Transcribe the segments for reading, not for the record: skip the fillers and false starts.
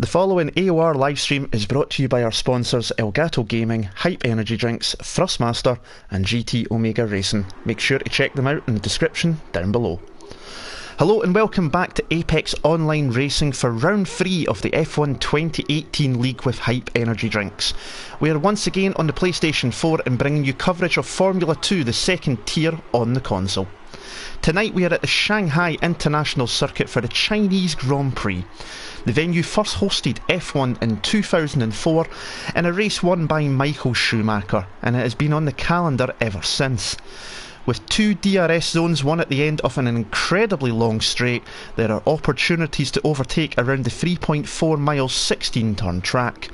The following AOR livestream is brought to you by our sponsors Elgato Gaming, Hype Energy Drinks, Thrustmaster and GT Omega Racing. Make sure to check them out in the description down below. Hello and welcome back to Apex Online Racing for round 3 of the F1 2018 League with Hype Energy Drinks. We are once again on the PlayStation 4 and bringing you coverage of Formula 2, the second tier on the console. Tonight we are at the Shanghai International Circuit for the Chinese Grand Prix. The venue first hosted F1 in 2004 in a race won by Michael Schumacher, and it has been on the calendar ever since. With 2 DRS zones, one at the end of an incredibly long straight, there are opportunities to overtake around the 3.4 mile 16 turn track.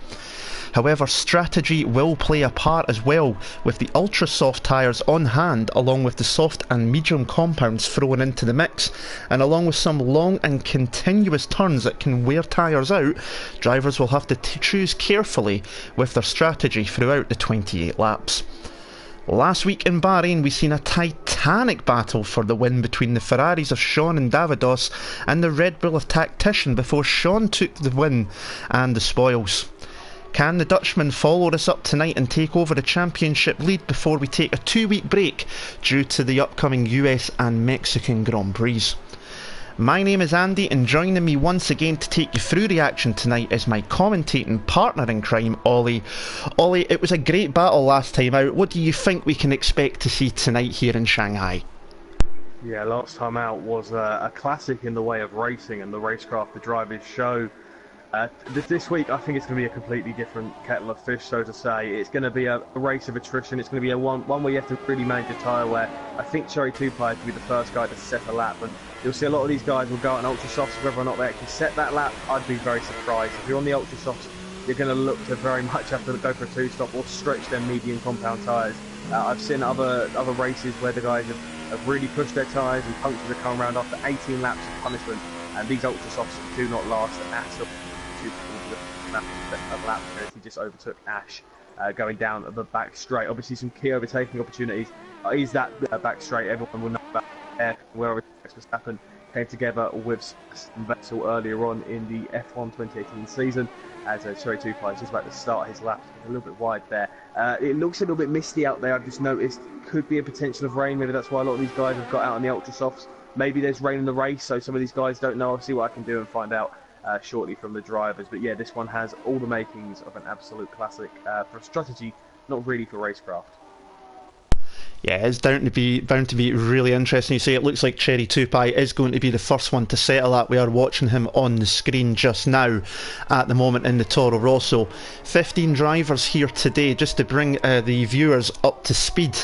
However, strategy will play a part as well, with the ultra soft tyres on hand along with the soft and medium compounds thrown into the mix, and along with some long and continuous turns that can wear tyres out, drivers will have to choose carefully with their strategy throughout the 28 laps. Last week in Bahrain we seen a titanic battle for the win between the Ferraris of Sean and Davidos and the Red Bull of Tactician before Sean took the win and the spoils. Can the Dutchman follow this up tonight and take over the championship lead before we take a 2-week break due to the upcoming US and Mexican Grand Prix? My name is Andy, and joining me once again to take you through the action tonight is my commentating partner in crime, Ollie. Ollie, it was a great battle last time out. What do you think we can expect to see tonight here in Shanghai? Yeah, last time out was a classic in the way of racing and the racecraft the drivers show. This week I think it's going to be a completely different kettle of fish, so to say. It's going to be a race of attrition. It's going to be a one where you have to really manage your tyre, where I think Cherry 2 players will be the first guy to set a lap, and you'll see a lot of these guys will go out on ultra softs. Whether or not they actually set that lap, I'd be very surprised. If you're on the ultra softs, you're going to look to very much have to go for a 2-stop or stretch their medium compound tyres. I've seen other races where the guys have really pushed their tyres and punctures have come around after 18 laps of punishment, and these ultra softs do not last at all. Lap he just overtook Ash going down the back straight. Obviously some key overtaking opportunities. Is that back straight? Everyone will know about where Verstappen came together with Vettel earlier on in the F1 2018 season, as Cherry 2 player just about to start his lap. A little bit wide there. It looks a little bit misty out there. I've just noticed could be a potential of rain. Maybe that's why a lot of these guys have got out on the ultra softs. Maybe there's rain in the race, so some of these guys don't know. I'll see what I can do and find out shortly from the drivers. But yeah, this one has all the makings of an absolute classic for strategy, not really for racecraft. Yeah, it's bound to be really interesting. You say it looks like Cherry 2 is going to be the first one to settle that. We are watching him on the screen just now at the moment in the Toro Rosso. 15 drivers here today, just to bring the viewers up to speed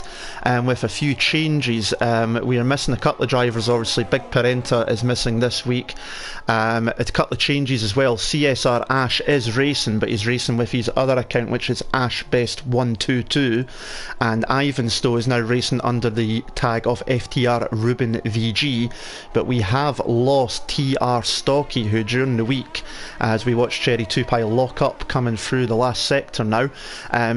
with a few changes. We are missing a couple of drivers, obviously. Big Parenta is missing this week. A couple of changes as well. CSR Ash is racing, but he's racing with his other account, which is AshBest122, and Ivan Stowe is now racing under the tag of FTR Ruben VG, but we have lost TR Stocky, who during the week, as we watch Cherry 2 lock up coming through the last sector now,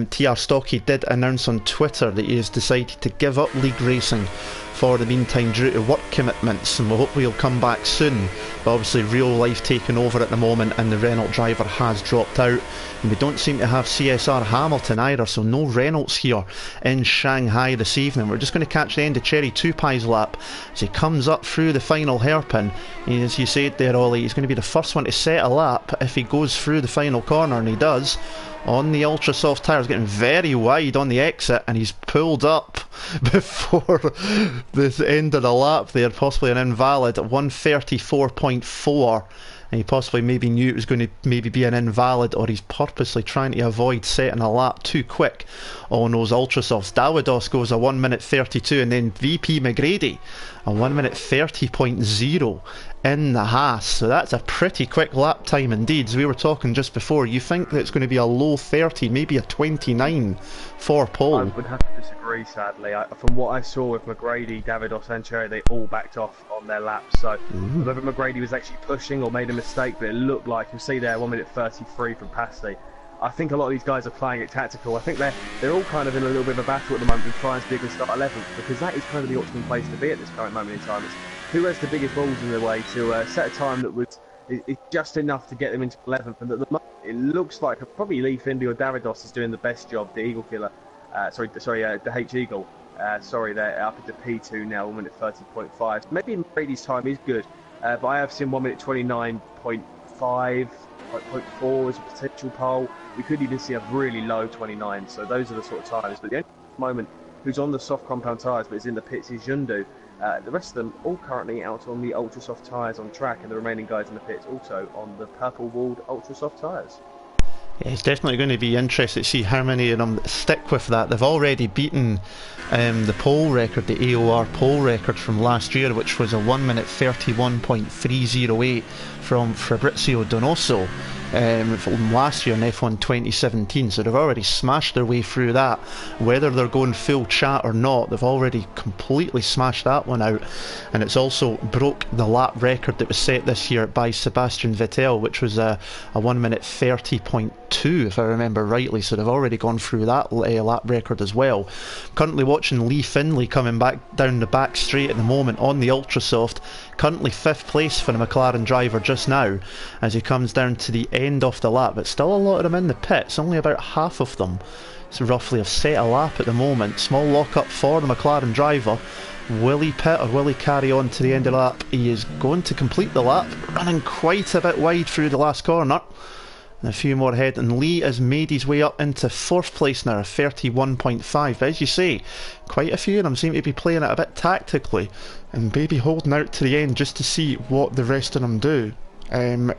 TR Stocky did announce on Twitter that he has decided to give up league racing for the meantime due to work commitments, and we hope he'll come back soon. But obviously real life taking over at the moment, and the Renault driver has dropped out, and we don't seem to have CSR Hamilton either, so no Reynolds here in Shanghai this evening. We're just going to catch the end of Cherry 2's lap as he comes up through the final hairpin. As you said there, Ollie, he's going to be the first one to set a lap if he goes through the final corner, and he does. On the ultra soft tyres, getting very wide on the exit, and he's pulled up before the end of the lap there, possibly an invalid at 134.4. And he possibly maybe knew it was going to maybe be an invalid, or he's purposely trying to avoid setting a lap too quick on those ultra softs. Davidos goes a 1:32, and then VP McGrady a 1:30.0 in the Haas. So that's a pretty quick lap time indeed. As we were talking just before, you think that it's going to be a low 30, maybe a 29 for pole? I would have to disagree, sadly. From what I saw with McGrady, Davidos and Cherry, they all backed off on their laps. So whether McGrady was actually pushing or made a mistake, but it looked like, you'll see there, 1:33 from Pasty. I think a lot of these guys are playing it tactical. I think they're all kind of in a little bit of a battle at the moment to try and stick and start 11th, because that is kind of the optimum place to be at this current moment in time. It's who has the biggest balls in their way to set a time that would It's just enough to get them into 11th, and at the moment it looks like probably Lee Findley or Davidos is doing the best job. The Eagle Killer, the H Eagle. They're up into P2 now, 1 minute 30.5. Maybe Brady's time is good, but I have seen 1 minute 29.5, 0.4 as a potential pole. We could even see a really low 29, so those are the sort of times. But the only moment who's on the soft compound tyres but is in the pits is Jundu. The rest of them all currently out on the ultra soft tyres on track, and the remaining guys in the pits also on the purple walled ultra soft tyres. Yeah, it's definitely going to be interesting to see how many of them stick with that. They've already beaten the pole record, the AOR pole record from last year, which was a 1 minute 31.308 from Fabrizio Donoso from last year in F1 2017. So they've already smashed their way through that. Whether they're going full chat or not, they've already completely smashed that one out. And it's also broke the lap record that was set this year by Sebastian Vettel, which was a 1 minute 30.2 if I remember rightly. So they've already gone through that lap record as well. Currently watching Lee Findley coming back down the back straight at the moment on the Ultrasoft. Currently 5th place for the McLaren driver just now as he comes down to the end of the lap, but still a lot of them in the pits. Only about half of them roughly have set a lap at the moment. Small lock up for the McLaren driver. Will he pit or will he carry on to the end of the lap? He is going to complete the lap, running quite a bit wide through the last corner. And a few more ahead, and Lee has made his way up into 4th place now, 31.5. But as you say, quite a few of them seem to be playing it a bit tactically and maybe holding out to the end just to see what the rest of them do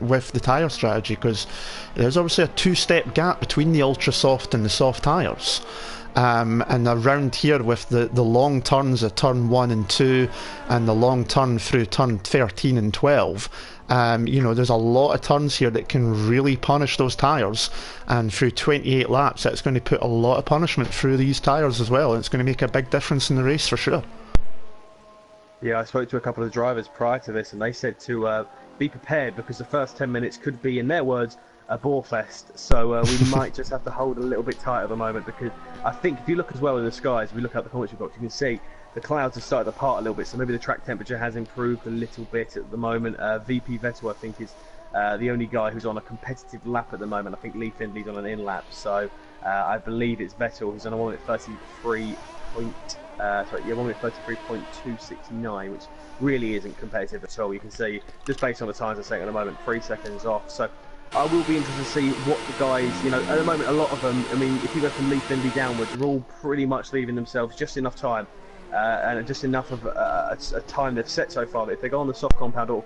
with the tyre strategy, because there's obviously a 2-step gap between the ultra soft and the soft tyres. And around here with the long turns of turn 1 and 2 and the long turn through turn 13 and 12, there's a lot of turns here that can really punish those tyres, and through 28 laps that's going to put a lot of punishment through these tyres as well, and it's going to make a big difference in the race for sure. Yeah, I spoke to a couple of drivers prior to this, and they said to be prepared because the first 10 minutes could be, in their words, a bore fest. So we might just have to hold a little bit tight at the moment, because I think if you look as well in the skies, if we look out the commentary box, you can see the clouds have started to part a little bit, so maybe the track temperature has improved a little bit at the moment. VP Vettel, I think, is the only guy who's on a competitive lap at the moment. I think Lee Findley's on an in lap, so I believe it's Vettel who's on a 1 minute 33.269, which really isn't competitive at all. You can see, just based on the times they're saying at the moment, 3 seconds off. So I will be interested to see what the guys, at the moment, a lot of them, I mean, if you go from Lee Findley downwards, they're all pretty much leaving themselves just enough time, and just enough of a time they've set so far that if they go on the soft compound, or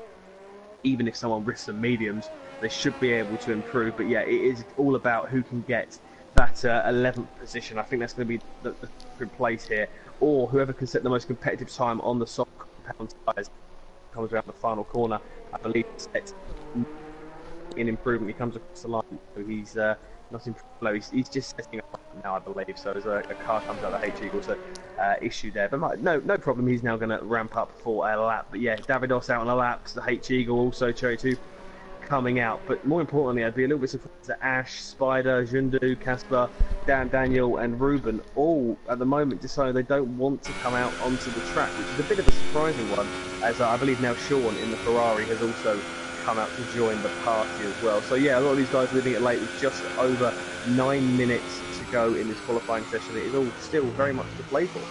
even if someone risks some mediums, they should be able to improve. But yeah, it is all about who can get that 11th position. I think that's going to be the good place here, or whoever can set the most competitive time on the soft compound tyres comes around the final corner. I believe set in improvement. He comes across the line, so he's not improving. He's just setting up now, I believe. So as a car comes out of the H Eagle, so issue there, but no problem. He's now going to ramp up for a lap. But yeah, Davidos out on a lap. The H Eagle also Cherry 2 coming out. But more importantly, I'd be a little bit surprised that Ash, Spider, Jundu, Casper, Daniel and Ruben all at the moment decided they don't want to come out onto the track, which is a bit of a surprising one, as I believe now Sean in the Ferrari has also come out to join the party as well. So yeah, a lot of these guys are leaving it late with just over 9 minutes to go in this qualifying session. It is all still very much to play for.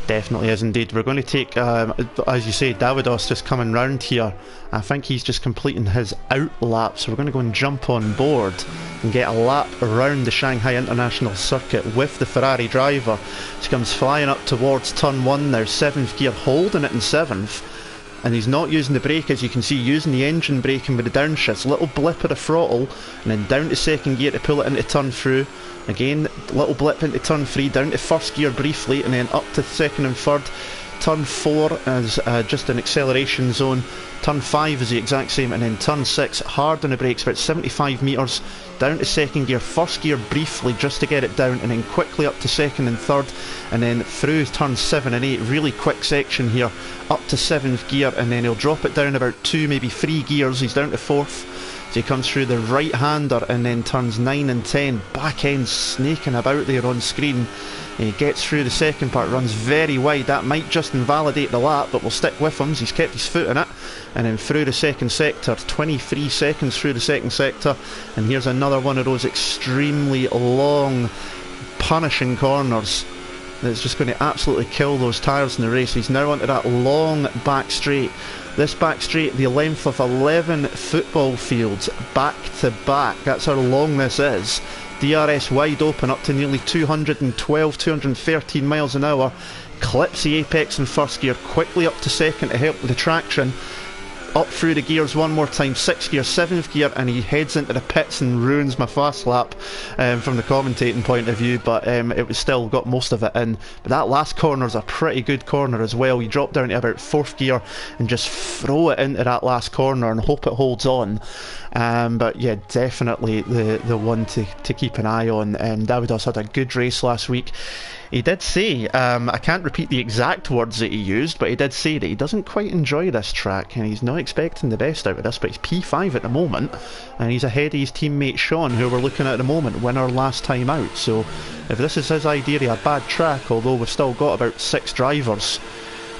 Definitely is indeed. We're going to take, as you say, Davidos just coming round here. I think he's just completing his out lap, so we're going to go and jump on board and get a lap around the Shanghai International Circuit with the Ferrari driver. He comes flying up towards turn 1 now, 7th gear, holding it in 7th. And he's not using the brake, as you can see, using the engine braking with the downshift. Little blip of the throttle, and then down to 2nd gear to pull it into turn through. Again, little blip into turn 3, down to 1st gear briefly, and then up to 2nd and 3rd. Turn 4 is just an acceleration zone. Turn 5 is the exact same, and then turn 6, hard on the brakes, about 75 metres, down to 2nd gear, 1st gear briefly just to get it down, and then quickly up to 2nd and 3rd, and then through turn 7 and 8, really quick section here, up to 7th gear, and then he'll drop it down about 2, maybe 3 gears, he's down to 4th, So he comes through the right-hander and then turns 9 and 10, back end snaking about there on screen. He gets through the second part, runs very wide. That might just invalidate the lap, but we'll stick with him. He's kept his foot in it. And then through the second sector, 23 seconds through the second sector. And here's another one of those extremely long, punishing corners that's just going to absolutely kill those tyres in the race. He's now onto that long back straight. This back straight, the length of 11 football fields back to back. That's how long this is. DRS wide open up to nearly 212, 213 miles an hour. Clips the apex in first gear, quickly up to second to help with the traction. Up through the gears one more time, 6th gear, 7th gear, and he heads into the pits and ruins my fast lap from the commentating point of view, but it was still got most of it in. But that last corner's a pretty good corner as well. You drop down to about 4th gear and just throw it into that last corner and hope it holds on. But yeah, definitely the one to keep an eye on. Davidos had a good race last week. He did say, I can't repeat the exact words that he used, but he did say that he doesn't quite enjoy this track and he's not expecting the best out of this, but he's P5 at the moment and he's ahead of his teammate Sean, who we're looking at the moment, winner last time out. So if this is his idea of a bad track, although we've still got about 6 drivers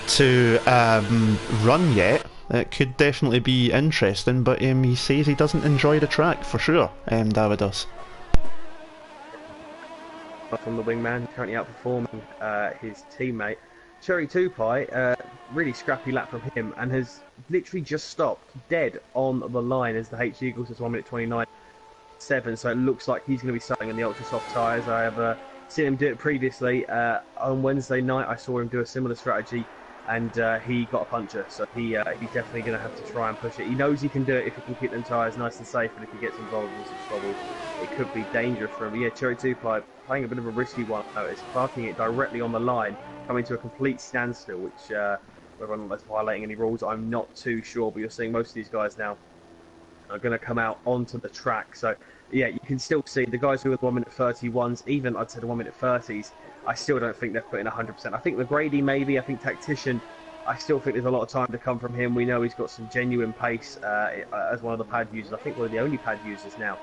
to run yet, it could definitely be interesting, but he says he doesn't enjoy the track for sure, Davidos. From the wingman, currently outperforming his teammate. Cherry Tupai, really scrappy lap from him, and has literally just stopped dead on the line as the H Eagles is 1 minute 29.7, so it looks like he's going to be starting on the ultra soft tyres. I have seen him do it previously. On Wednesday night I saw him do a similar strategy and he got a puncture, so he's definitely going to have to try and push it. He knows he can do it if he can keep them tyres nice and safe, but if he gets involved in some trouble, it could be dangerous for him. But yeah, Cherry Tupai playing a bit of a risky one. It's parking it directly on the line, coming to a complete standstill, which whether or not that's violating any rules, I'm not too sure. But you're seeing most of these guys now are going to come out onto the track. So yeah, you can still see the guys who are the 1 minute 31s, even I'd say the 1 minute 30s. I still don't think they've put in 100%. I think McGrady maybe. I think Tactician. I still think there's a lot of time to come from him. We know he's got some genuine pace as one of the pad users. I think one of the only pad users now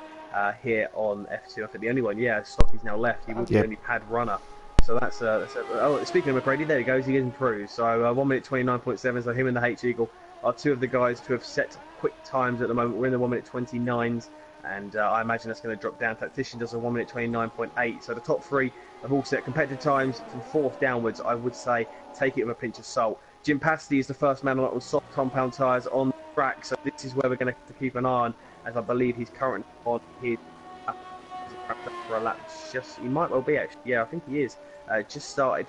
here on F2. I think the only one. Yeah, Stocky's now left. He will be the only pad runner. So that's oh, speaking of McGrady, there he goes. He is improved. So 1 minute 29.7. So him and the H Eagle are two of the guys to have set quick times at the moment. We're in the 1 minute 29s. And I imagine that's going to drop down. Tactician does a 1 minute 29.8. So the top three have all set competitive times from 4th downwards. I would say take it with a pinch of salt. Jim Pasty is the first man on soft compound tyres on the track. So this is where we're going to have to keep an eye on, as I believe he's currently on his for a lap. He might well be actually. Yeah, I think he is. Just started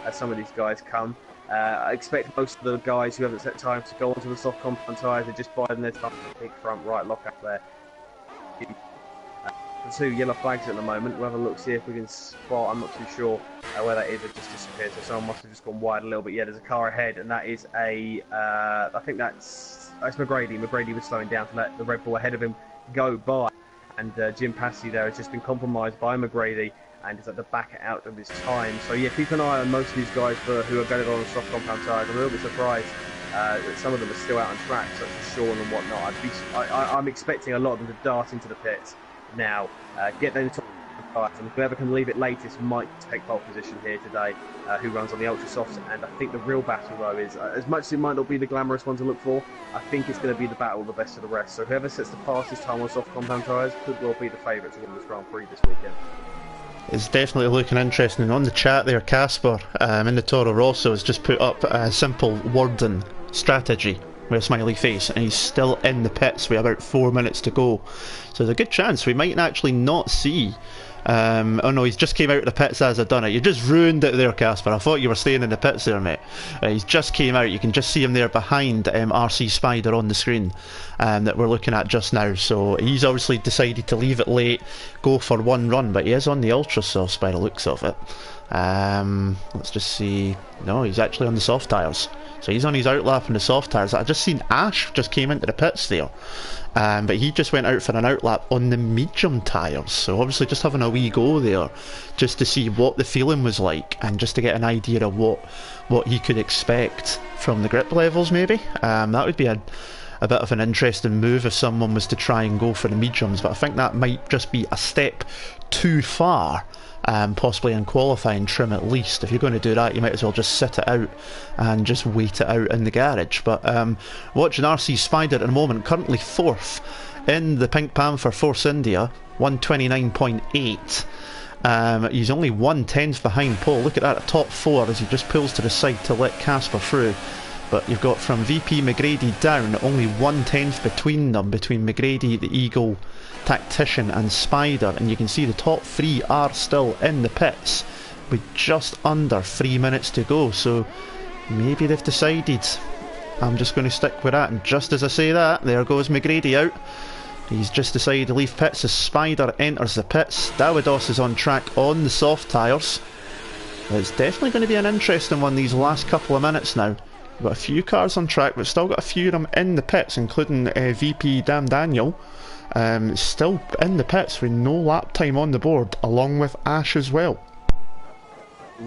as some of these guys come. I expect most of the guys who haven't set times to go onto the soft compound tyres. They're just biding their time. Big front right lock up there. The 2 yellow flags at the moment. We'll have a look, see if we can spot. I'm not too sure where that is. It just disappeared. So someone must have just gone wide a little bit. Yeah, there's a car ahead, and that is a. I think that's McGrady. McGrady was slowing down to let the Red Bull ahead of him go by, and Jim Passy there has just been compromised by McGrady and is at the back out of his time. So yeah, keep an eye on most of these guys who are going to go on soft compound tyres. I'm a little bit surprised that some of them are still out on track, such as Sean and whatnot. I'm expecting a lot of them to dart into the pits now, get them to tyres, and whoever can leave it latest might take pole position here today, who runs on the ultra softs. And I think the real battle though is, as much as it might not be the glamorous one to look for, I think it's going to be the battle of the best of the rest. So whoever sets the fastest time on soft compound tyres could well be the favourite to win this Grand Prix this weekend. It's definitely looking interesting. On the chat there, Casper in the Toro Rosso has just put up a simple wording strategy with a smiley face, and he's still in the pits with about 4 minutes to go. So there's a good chance we might actually not see. Oh no, he's just came out of the pits as I've done it. You just ruined it there, Casper. I thought you were staying in the pits there, mate. He's just came out. You can just see him there behind RC Spider on the screen that we're looking at just now. So he's obviously decided to leave it late, go for one run, but he is on the ultra soft by the looks of it. Let's just see. No, he's actually on the soft tyres. So he's on his outlap on the soft tyres. I just seen Ash just came into the pits there. But he just went out for an outlap on the medium tyres, so obviously just having a wee go there just to see what the feeling was like and just to get an idea of what he could expect from the grip levels maybe. That would be a a bit of an interesting move if someone was to try and go for the mediums, but I think that might just be a step too far. Possibly in qualifying trim at least. If you're going to do that, you might as well just sit it out and just wait it out in the garage. But watching RC Spider at the moment, currently 4th in the Pink Panther Force India, 129.8. He's only 1/10 behind Paul. Look at that at top 4 as he just pulls to the side to let Casper through. But you've got from VP McGrady down, only 1/10 between them, between McGrady, the Eagle, Tactician and Spider, and you can see the top 3 are still in the pits with just under 3 minutes to go. So maybe they've decided, I'm just going to stick with that, and just as I say that, there goes McGrady out. He's just decided to leave pits as Spider enters the pits. Davidos is on track on the soft tyres. It's definitely going to be an interesting one these last couple of minutes now. We've got a few cars on track, but still got a few of them in the pits, including VP Dan Daniel. Still in the pits with no lap time on the board, along with Ash as well.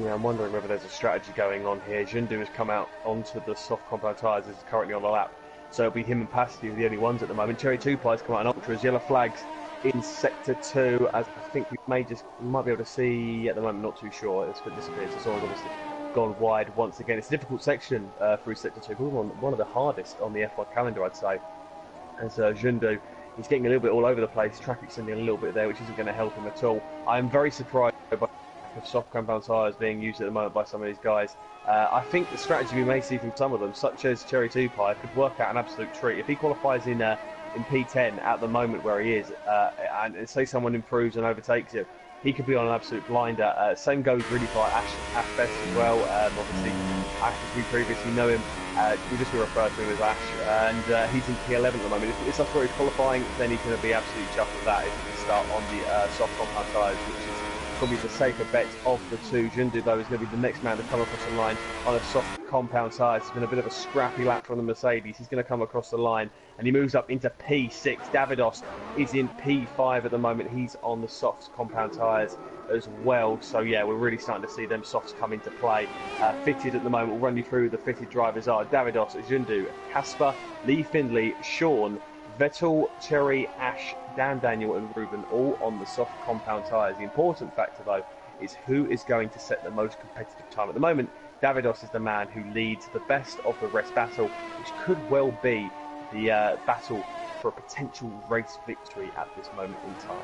Yeah, I'm wondering whether there's a strategy going on here. Jindu has come out onto the soft compound tyres, is currently on the lap. So it'll be him and Pasty the only ones at the moment. Cherry 2 Pies come out in Ultras, yellow flags in Sector 2, as I think we might be able to see at the moment, not too sure. It's disappeared, so someone's obviously gone wide once again. It's a difficult section through Sector 2, probably one of the hardest on the F1 calendar, I'd say. As Jindu, he's getting a little bit all over the place, track extending a little bit there, which isn't going to help him at all. I'm very surprised by the soft compound tyres being used at the moment by some of these guys. I think the strategy we may see from some of them, such as Cherry 2 Pie, could work out an absolute treat. If he qualifies in P10 at the moment where he is, and say someone improves and overtakes him, he could be on an absolute blinder. Same goes really for Ash Best as well. Obviously, Ash, as we previously know him, we just refer to him as Ash, and he's in P11 at the moment. If that's where he's qualifying, then he's going to be absolutely chuffed with that if he can start on the soft compound tyres, which is probably the safer bet of the two. Jindu, though, is going to be the next man to come across the line on a soft compound tyre. It's been a bit of a scrappy lap from the Mercedes. He's going to come across the line, and he moves up into P6. Davidos is in P5 at the moment. He's on the soft compound tyres as well. So, yeah, we're really starting to see them softs come into play. Fitted at the moment. We'll run you through who the fitted drivers are. Davidos, Jindu, Casper, Lee Findlay, Sean, Vettel, Cherry, Ash, Dan Daniel and Ruben, all on the soft compound tyres. The important factor, though, is who is going to set the most competitive time. At the moment, Davidos is the man who leads the best of the rest battle, which could well be the battle for a potential race victory at this moment in time.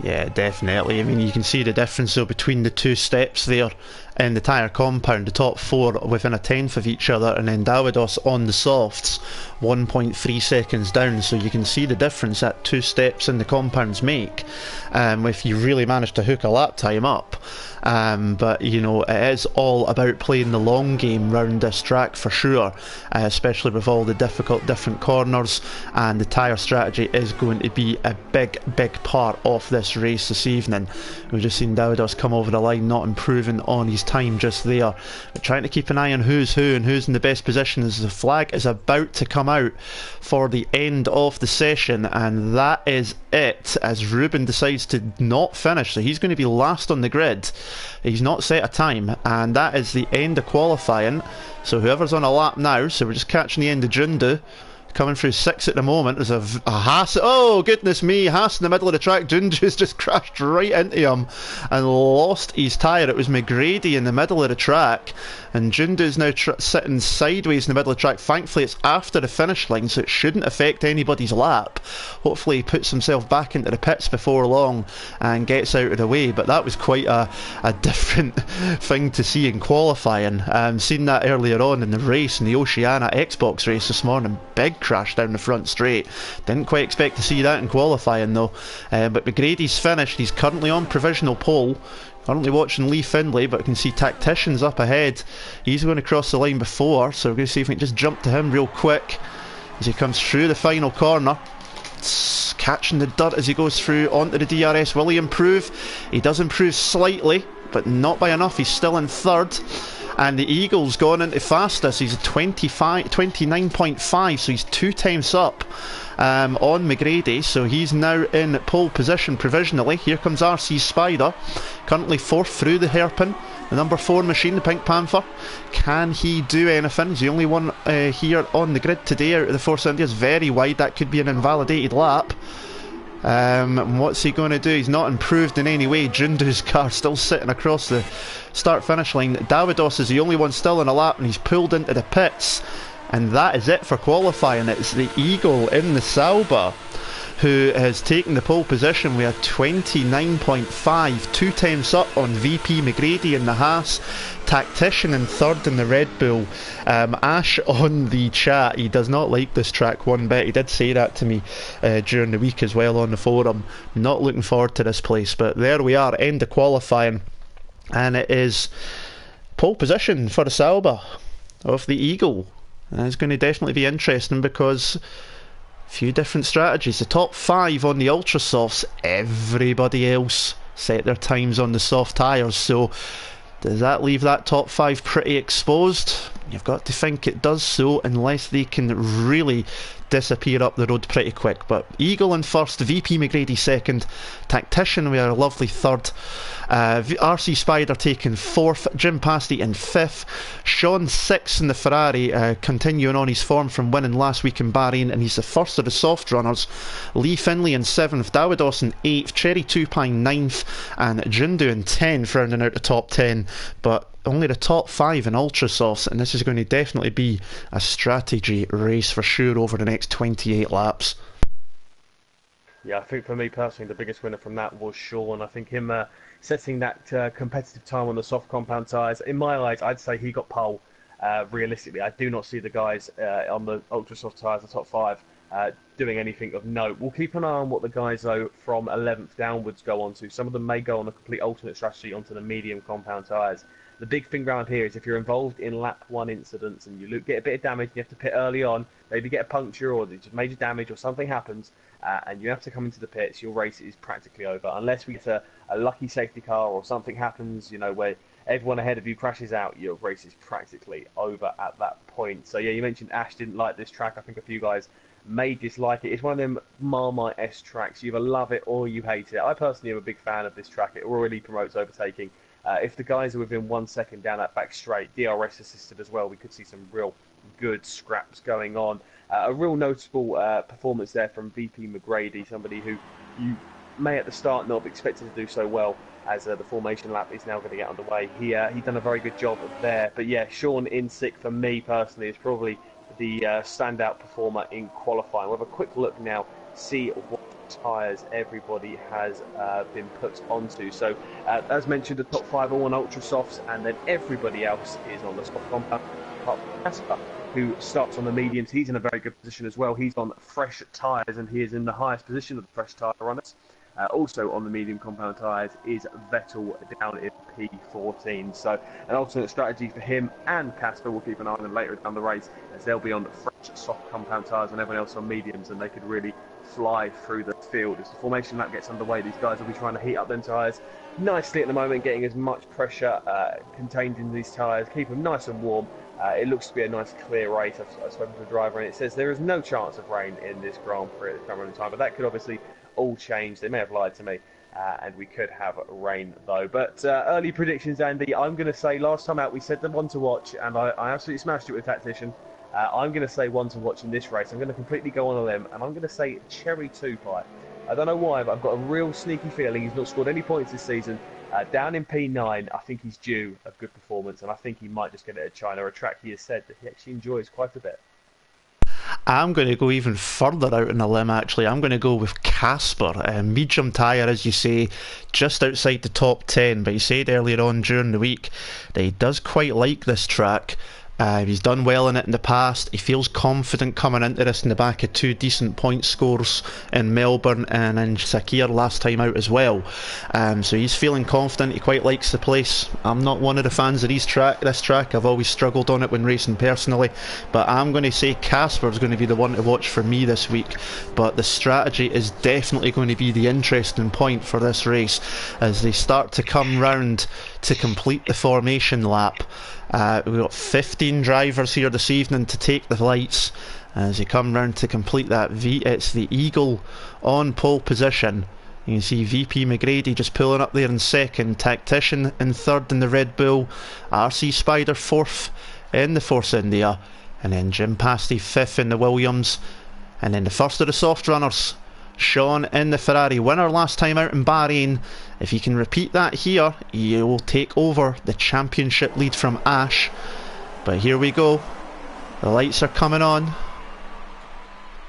Yeah, definitely. I mean, you can see the difference though between the two steps there in the tyre compound, the top 4 within a 10th of each other, and then Davidos on the softs 1.3 seconds down. So you can see the difference that 2 steps in the compounds make if you really manage to hook a lap time up. But you know, it is all about playing the long game round this track for sure, especially with all the different corners, and the tyre strategy is going to be a big part of this race this evening. We've just seen Davidos come over the line, not improving on his time just there, but trying to keep an eye on who's who and who's in the best position as the flag is about to come out for the end of the session, and that is it, as Ruben decides to not finish, so he's going to be last on the grid. He's not set a time, and that is the end of qualifying. So whoever's on a lap now, so we're just catching the end of Jindu, coming through 6 at the moment. There's a Haas. Oh goodness me, Haas in the middle of the track. Jindu's just crashed right into him and lost his tyre. It was McGrady in the middle of the track, and Jindu's now sitting sideways in the middle of the track. Thankfully it's after the finish line, so it shouldn't affect anybody's lap. Hopefully he puts himself back into the pits before long and gets out of the way. But that was quite a different thing to see in qualifying. Seen that earlier on in the race, in the Oceania Xbox race this morning. Big crash down the front straight. Didn't quite expect to see that in qualifying though. But McGrady's finished. He's currently on provisional pole. Currently watching Lee Findlay, but I can see Tactician's up ahead. He's going to cross the line before, so we're going to see if we can just jump to him real quick as he comes through the final corner. It's catching the dirt as he goes through onto the DRS. Will he improve? He does improve slightly, but not by enough. He's still in third. And the Eagle's gone into fastest. He's 29.5, so he's 2 times up on McGrady, so he's now in pole position provisionally. Here comes RC Spider, currently 4th through the hairpin. The number 4 machine, the Pink Panther. Can he do anything? He's the only one here on the grid today out of the Force Indias. Very wide, that could be an invalidated lap. What's he going to do? He's not improved in any way. Jundu's car still sitting across the start-finish line. Davidos is the only one still in a lap, and he's pulled into the pits. And that is it for qualifying. It's the Eagle in the Sauber who has taken the pole position with a 29.5, 2 times up on VP McGrady in the Haas, Tactician in third in the Red Bull. Ash on the chat, he does not like this track one bit. He did say that to me during the week as well on the forum. Not looking forward to this place, but there we are, end of qualifying, and it is pole position for the Sauber of the Eagle. And it's going to definitely be interesting because few different strategies. The top 5 on the ultra softs, everybody else set their times on the soft tyres, so does that leave that top 5 pretty exposed? You've got to think it does so, unless they can really disappear up the road pretty quick. But Eagle in first, VP McGrady second, Tactician with a lovely third, RC Spider taking fourth, Jim Pasty in fifth, Sean sixth in the Ferrari, continuing on his form from winning last week in Bahrain, and he's the first of the soft runners. Lee Finley in seventh, Davidos in eighth, Cherry Tupine ninth, and Jundu in 10th, rounding out the top 10. But only the top 5 in ultra softs, and this is going to definitely be a strategy race for sure over the next 28 laps. Yeah, I think for me personally, the biggest winner from that was Sean. I think him setting that competitive time on the soft compound tyres, in my eyes, I'd say he got pole. Realistically, I do not see the guys on the ultra soft tyres, the top 5, doing anything of note. We'll keep an eye on what the guys, though, from 11th downwards go on to. Some of them may go on a complete alternate strategy onto the medium compound tyres. The big thing around here is if you're involved in lap 1 incidents and you get a bit of damage, you have to pit early on, maybe get a puncture or just major damage or something happens, and you have to come into the pits, your race is practically over. Unless we get a lucky safety car or something happens, you know, where everyone ahead of you crashes out, your race is practically over at that point. So yeah, you mentioned Ash didn't like this track. I think a few guys may dislike it. It's one of them Marmite-esque tracks. You either love it or you hate it. I personally am a big fan of this track. It really promotes overtaking. If the guys are within 1 second down that back straight, DRS assisted as well, we could see some real good scraps going on. A real noticeable performance there from VP McGrady, somebody who you may at the start not have expected to do so well, as the formation lap is now going to get underway. He done a very good job there. But yeah, Sean in sixth for me personally is probably the standout performer in qualifying. We'll have a quick look now, see what tyres everybody has been put onto. So as mentioned, the top 5 are all on ultra softs, and then everybody else is on the soft compound. Casper, who starts on the mediums, he's in a very good position as well. He's on fresh tyres, and he is in the highest position of the fresh tyre runners. Also on the medium compound tyres is Vettel down in P14. So an alternate strategy for him and Casper. We'll keep an eye on them later down the race, as they'll be on the fresh soft compound tyres and everyone else on mediums, and they could really fly through the field. As the formation lap gets underway, these guys will be trying to heat up them tyres nicely at the moment, getting as much pressure contained in these tyres, keep them nice and warm. It looks to be a nice clear race. I've spoken to the driver, and it says there is no chance of rain in this Grand Prix at the current time, but that could obviously all change. They may have lied to me, and we could have rain though. But early predictions, Andy, I'm going to say last time out we said the one to watch, and I absolutely smashed it with Tactician. I'm going to say one to watch in this race. I'm going to completely go on a limb, and I'm going to say Cherry Tupine. I don't know why, but I've got a real sneaky feeling he's not scored any points this season. Down in P9, I think he's due a good performance, and I think he might just get it at China, a track he has said that he actually enjoys quite a bit. I'm going to go even further out on a limb, actually. I'm going to go with Casper. Medium tyre, as you say, just outside the top 10, but he said earlier on during the week that he does quite like this track. He's done well in it in the past. He feels confident coming into this in the back of 2 decent point scores in Melbourne and in Sakir last time out as well. So he's feeling confident. He quite likes the place. I'm not one of the fans of this track. I've always struggled on it when racing personally, but I'm going to say Casper's going to be the one to watch for me this week. But the strategy is definitely going to be the interesting point for this race as they start to come round to complete the formation lap. We've got 15 drivers here this evening to take the lights as they come round to complete that. It's the Eagle on pole position, You can see VP McGrady just pulling up there in second, Tactician in third in the Red Bull, RC Spider fourth in the Force India, and then Jim Pasty fifth in the Williams, and then the first of the soft runners, Sean in the Ferrari, winner last time out in Bahrain. If he can repeat that here, he will take over the championship lead from Ash. But here we go, the lights are coming on,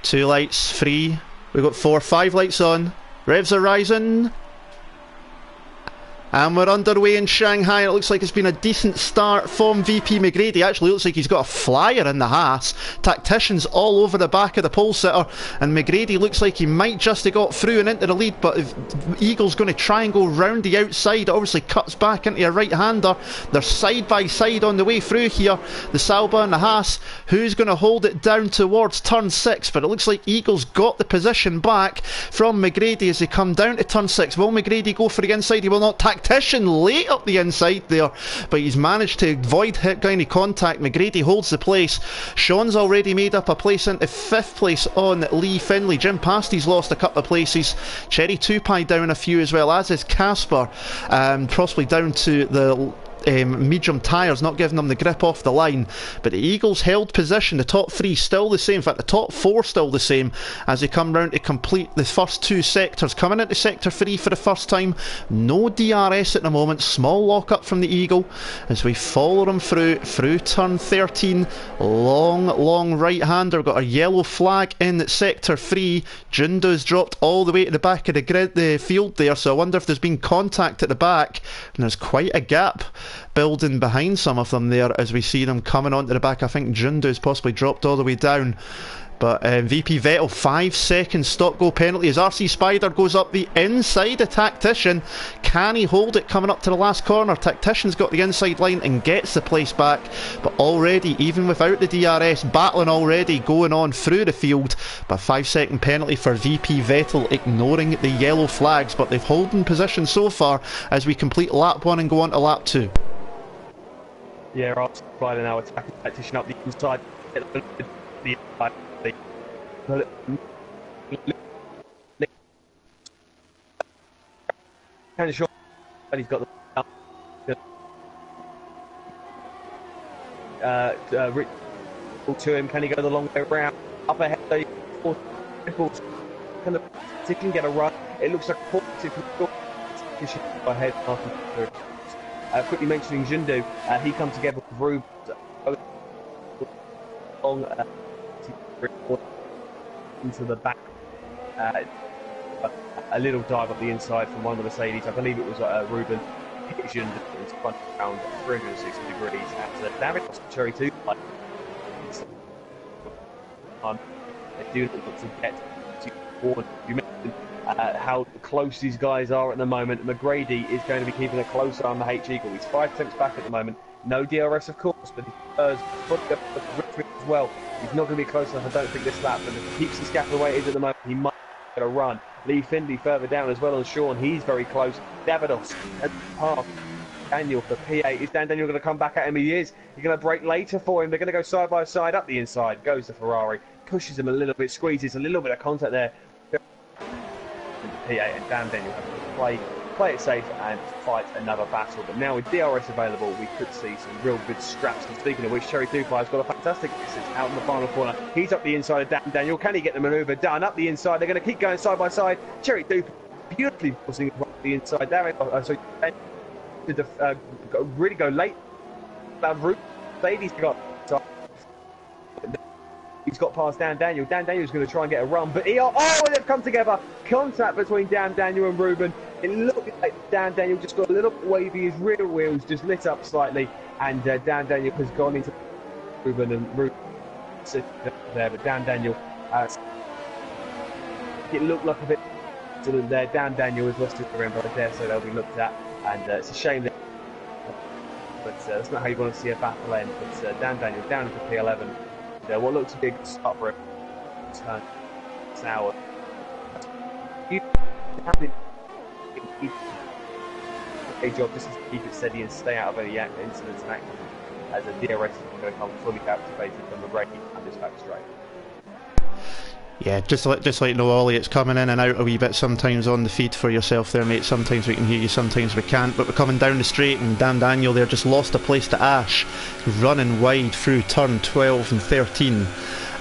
2 lights, 3, we've got 4, 5 lights on. Revs are rising, and we're underway in Shanghai. It looks like it's been a decent start from VP McGrady. Actually looks like he's got a flyer in the Haas. Tactician's all over the back of the pole sitter, and McGrady looks like he might just have got through and into the lead, but if Eagle's going to try and go round the outside, it obviously cuts back into a right-hander. They're side by side on the way through here, the Sauber and the Haas. Who's going to hold it down towards turn 6? But it looks like Eagle's got the position back from McGrady as they come down to turn 6. Will McGrady go for the inside? He will not. Tactician late up the inside there, but he's managed to avoid any contact. McGrady holds the place. Sean's already made up a place into 5th place on Lee Finlay. Jim Pasty's lost a couple of places. Cherry 2 down a few as well, as is Casper, possibly down to the medium tyres not giving them the grip off the line. But the Eagles held position. The top 3 still the same, in fact the top 4 still the same as they come round to complete the first 2 sectors. Coming into sector 3 for the first time, no DRS at the moment, small lock up from the Eagle as we follow them through turn 13. Long right hander, got a yellow flag in sector 3. Jundo's dropped all the way to the back of the field there, so I wonder if there's been contact at the back, and there's quite a gap building behind some of them there as we see them coming onto the back. I think Jundo's possibly dropped all the way down. But VP Vettel, 5 seconds stop go penalty as RC Spider goes up the inside of Tactician. Can he hold it coming up to the last corner? Tactician's got the inside line and gets the place back, but already, even without the DRS, battling already going on through the field. But 5-second penalty for VP Vettel, ignoring the yellow flags, but they've holding position so far as we complete lap 1 and go on to lap 2. Yeah, RC Spider now attacking Tactician up the inside. Kind of short, but he's got the Rich to him. Can he go the long way around? Up ahead, they kind of can get a run. It looks like a positive ahead. Quickly mentioning Jundu, he comes together with Rube long into the back, a little dive up the inside from one of the Mercedes. I believe it was Ruben Jundu in front around 360 degrees at David Cherry 2. They do look to get to forward. You mentioned how close these guys are at the moment. McGrady is going to be keeping a close eye on the H Eagle. He's 5 attempts back at the moment. No DRS, of course, but he's as well. He's not going to be close enough, I don't think, this lap. But if he keeps the gap the way it is at the moment, he might get a run. Lee Finlay further down as well on Sean. He's very close. Davidos at half. Daniel for P8. Is Dan Daniel going to come back at him? He is. He's going to break later for him. They're going to go side by side up the inside. Goes the Ferrari. Pushes him a little bit. Squeezes a little bit of contact there. P8 and Dan Daniel have to play it safe and fight another battle. But now with DRS available, we could see some real good scraps. And speaking of which, Cherry 2's got a fantastic assist out in the final corner. He's up the inside of Dan Daniel. Can he get the manoeuvre done? Up the inside. They're going to keep going side by side. Cherry 2 beautifully forcing it right the inside. Really go late. Bad route. Sadie's got. He's got past Dan Daniel. Dan Daniel's going to try and get a run, but they've come together. Contact between Dan Daniel and Ruben. It looked like Dan Daniel just got a little bit wavy. His rear wheels just lit up slightly, and Dan Daniel has gone into Ruben, and Ruben sitting there. But Dan Daniel, it looked like a bit there. Dan Daniel has lost his career, but I dare say they'll be looked at, and it's a shame that. But that's not how you want to see a battle end. But Dan Daniel down into P11. What looks to be a good start for him. Turn sour. You have a job just to keep it steady and stay out of any incidents and accidents, as a DRS is going to come fully activated from the brake and just back straight. Yeah, just let you know, Ollie, it's coming in and out a wee bit sometimes on the feed for yourself there, mate. Sometimes we can hear you, sometimes we can't. But we're coming down the straight, and damn Daniel there just lost a place to Ash, running wide through turn 12 and 13.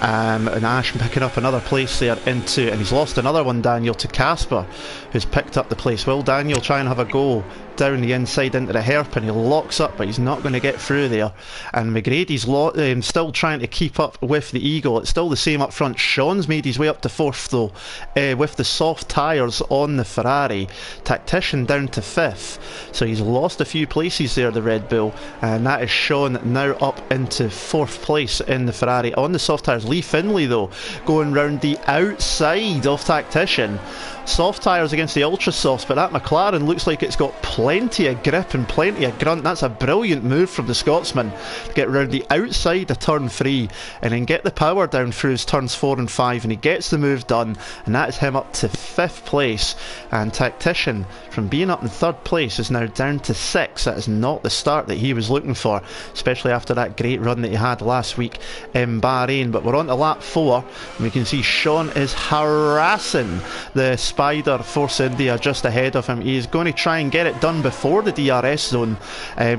And Ash picking up another place there into, and he's lost another one, Daniel, to Casper, who's picked up the place. Will Daniel try and have a go down the inside into the hairpin? He locks up, but he's not going to get through there. And McGrady's still trying to keep up with the Eagle. It's still the same up front. Sean's made his way up to 4th though, with the soft tyres on the Ferrari. Tactician down to 5th, so he's lost a few places there, the Red Bull, and that is Sean now up into 4th place in the Ferrari on the soft tyres. Lee Finlay though going round the outside of Tactician. Soft tyres against the ultra softs, but that McLaren looks like it's got plenty of grip and plenty of grunt. That's a brilliant move from the Scotsman to get round the outside of turn 3 and then get the power down through his turns 4 and 5, and he gets the move done, and that is him up to 5th place. And Tactician, from being up in 3rd place, is now down to 6th. That is not the start that he was looking for, especially after that great run that he had last week in Bahrain. But we're on to lap 4, and we can see Sean is harassing the Spider Force India just ahead of him. He's going to try and get it done before the DRS zone,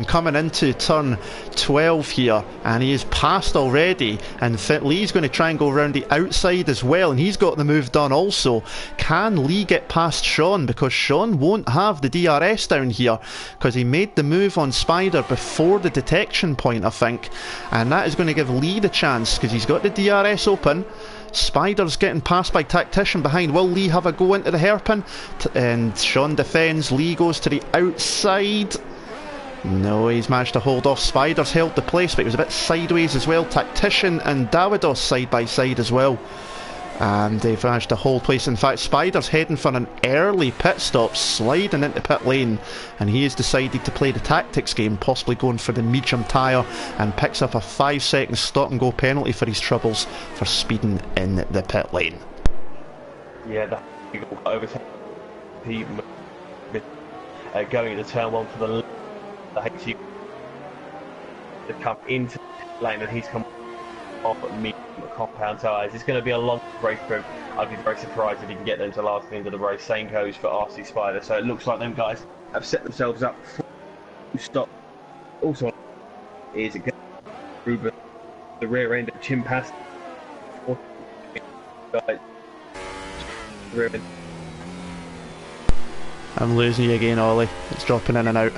coming into turn 12 here, and he is passed already, and Lee's going to try and go around the outside as well, and he's got the move done also. Can Lee get past Sean? Because Sean won't have the DRS down here, because he made the move on Spider before the detection point, I think, and that is going to give Lee the chance, because he's got the DRS open. Spider's getting passed by Tactician behind. Will Lee have a go into the hairpin? And Sean defends. Lee goes to the outside. No, he's managed to hold off. Spider's held the place, but he was a bit sideways as well. Tactician and Davidos side by side as well, and they've managed to hold place. In fact, Spider's heading for an early pit stop, sliding into pit lane, and he has decided to play the tactics game, possibly going for the medium tyre, and picks up a 5-second stop and go penalty for his troubles for speeding in the pit lane. Yeah, that over going into turn 1 for the HU to come into the lane, and he's come off at medium compound tyres. It's going to be a long race for him. I'd be very surprised if he can get them to the last end of the race. Same goes for RC Spider. So it looks like them guys have set themselves up to stop. Also, is it Ruben, the rear end of Chin Pass? I'm losing you again, Ollie. It's dropping in and out.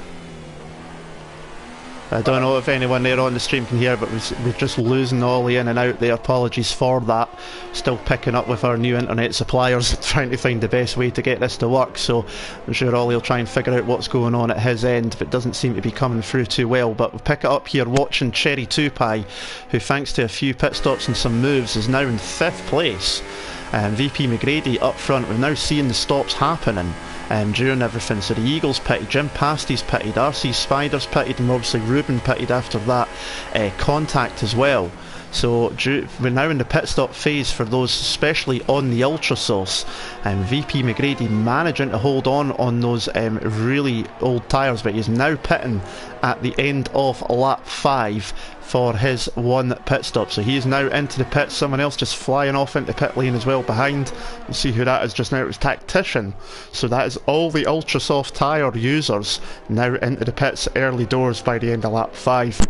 I don't know if anyone there on the stream can hear, but we're just losing Ollie in and out there. Apologies for that. Still picking up with our new internet suppliers, trying to find the best way to get this to work. So I'm sure Ollie will try and figure out what's going on at his end, but it doesn't seem to be coming through too well. But we'll pick it up here watching Cherry 2Pie, who thanks to a few pit stops and some moves is now in 5th place. VP McGrady up front. We're now seeing the stops happening during everything. So the Eagles pitted, Jim Pasty's pitted, RC Spider's pitted, and obviously Ruben pitted after that. Contact as well. So we're now in the pit stop phase for those especially on the Ultra Sauce, and VP McGrady managing to hold on those really old tyres, but he's now pitting at the end of lap 5 for his one pit stop. So he is now into the pit. Someone else just flying off into pit lane as well behind. We'll see who that is just now. It was Tactician. So that is all the ultra soft tyre users now into the pits early doors by the end of lap 5.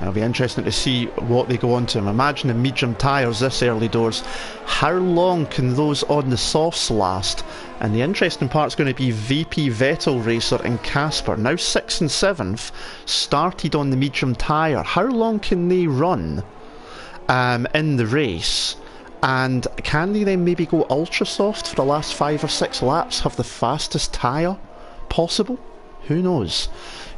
It'll be interesting to see what they go on to. Imagine the medium tyres this early doors. How long can those on the softs last? And the interesting part's going to be VP Vettel Racer and Casper, now 6th and 7th, started on the medium tyre. How long can they run in the race? And can they then maybe go ultra soft for the last 5 or 6 laps, have the fastest tyre possible? Who knows?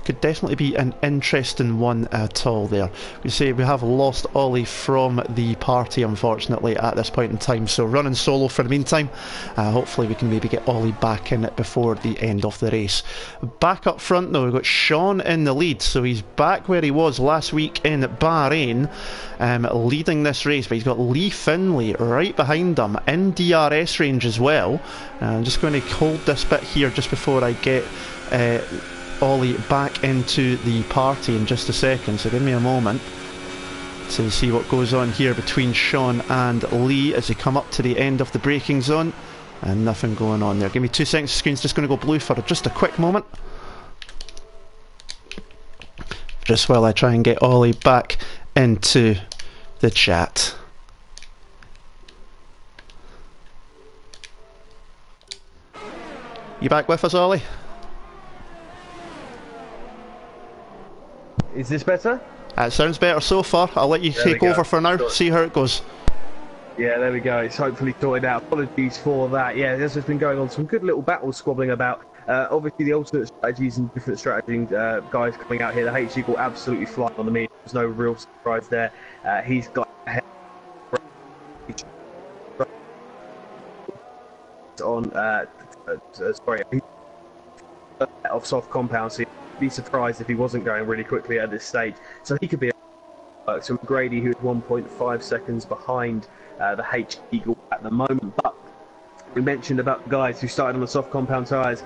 Could definitely be an interesting one at all there. We say we have lost Ollie from the party, unfortunately, at this point in time, so running solo for the meantime. Hopefully we can maybe get Ollie back in it before the end of the race. Back up front though, we've got Sean in the lead, so he's back where he was last week in Bahrain, leading this race, but he's got Lee Finlay right behind him in DRS range as well. I'm just going to hold this bit here just before I get Ollie back into the party in just a second, so give me a moment. to see what goes on here between Sean and Lee as they come up to the end of the braking zone, and nothing going on there. Give me 2 seconds, the screen's just going to go blue for just a quick moment, just while I try and get Ollie back into the chat. You back with us, Ollie? Is this better? It sounds better so far. I'll let you take over for now, see how it goes. Yeah, there we go. It's hopefully sorted out. Apologies for that. Yeah, there's just been going on some good little battles squabbling about. Obviously, the alternate strategies and different strategies, guys coming out here. The HG will absolutely fly on the media. There's no real surprise there. He's got on sorry, off soft compound, so you'd be surprised if he wasn't going really quickly at this stage. So he could be so Grady, who's 1.5 seconds behind the H Eagle at the moment. But we mentioned about the guys who started on the soft compound tyres.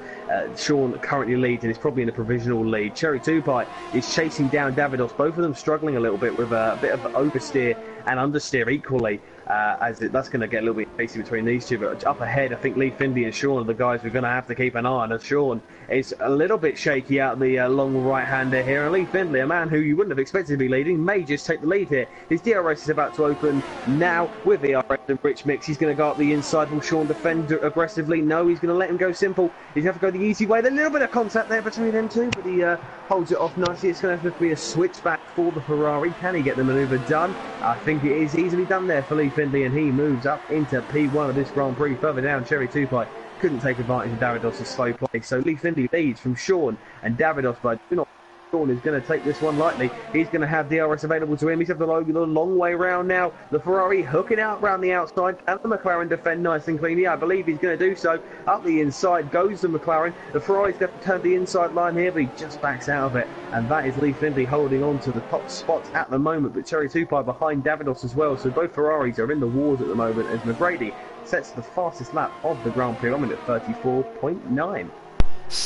Sean currently leads and is probably in a provisional lead. Cherry 2Pie is chasing down Davidos, both of them struggling a little bit with a bit of oversteer and understeer equally. That's going to get a little bit facey between these two, but up ahead I think Lee Findlay and Sean are the guys we're going to have to keep an eye on, as Sean is a little bit shaky out the long right hander here, and Lee Findlay, a man who you wouldn't have expected to be leading, may just take the lead here. His DRS is about to open now with the RS and Rich Mix. He's going to go up the inside. Will Sean defend aggressively? No, he's going to let him go simple. He's going to have to go the easy way. There's a little bit of contact there between them two, but he holds it off nicely. It's going to have to be a switchback for the Ferrari. Can he get the manoeuvre done? I think it is easily done there for Lee Findlay, and he moves up into P1 of this Grand Prix. Further down, Cherry 2Pie couldn't take advantage of Davidos' slow play, so Lee Findlay leads from Sean and Davidos, but do not. Sean is going to take this one lightly. He's going to have DRS available to him. He's have the long way round now. The Ferrari hooking out round the outside, and the McLaren defend nice and cleanly. I believe he's going to do so. Up the inside goes the McLaren. The Ferrari's going to turn the inside line here, but he just backs out of it. And that is Lee Findlay holding on to the top spot at the moment, but Cherry 2Pie behind Davidos as well. So both Ferraris are in the wars at the moment as McGrady sets the fastest lap of the Grand Prix. I'm in at 34.9.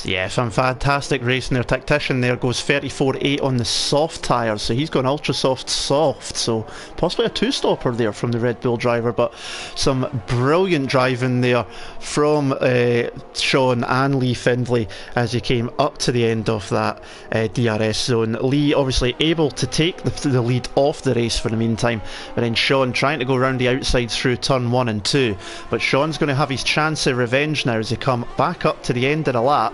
Yeah, some fantastic racing. Their tactician there goes 34.8 on the soft tyres, so he's gone ultra soft, so possibly a two-stopper there from the Red Bull driver, but some brilliant driving there from Sean and Lee Findlay as he came up to the end of that DRS zone. Lee obviously able to take the lead off the race for the meantime, but then Sean trying to go around the outside through turn 1 and 2, but Sean's going to have his chance of revenge now as they come back up to the end of the lap.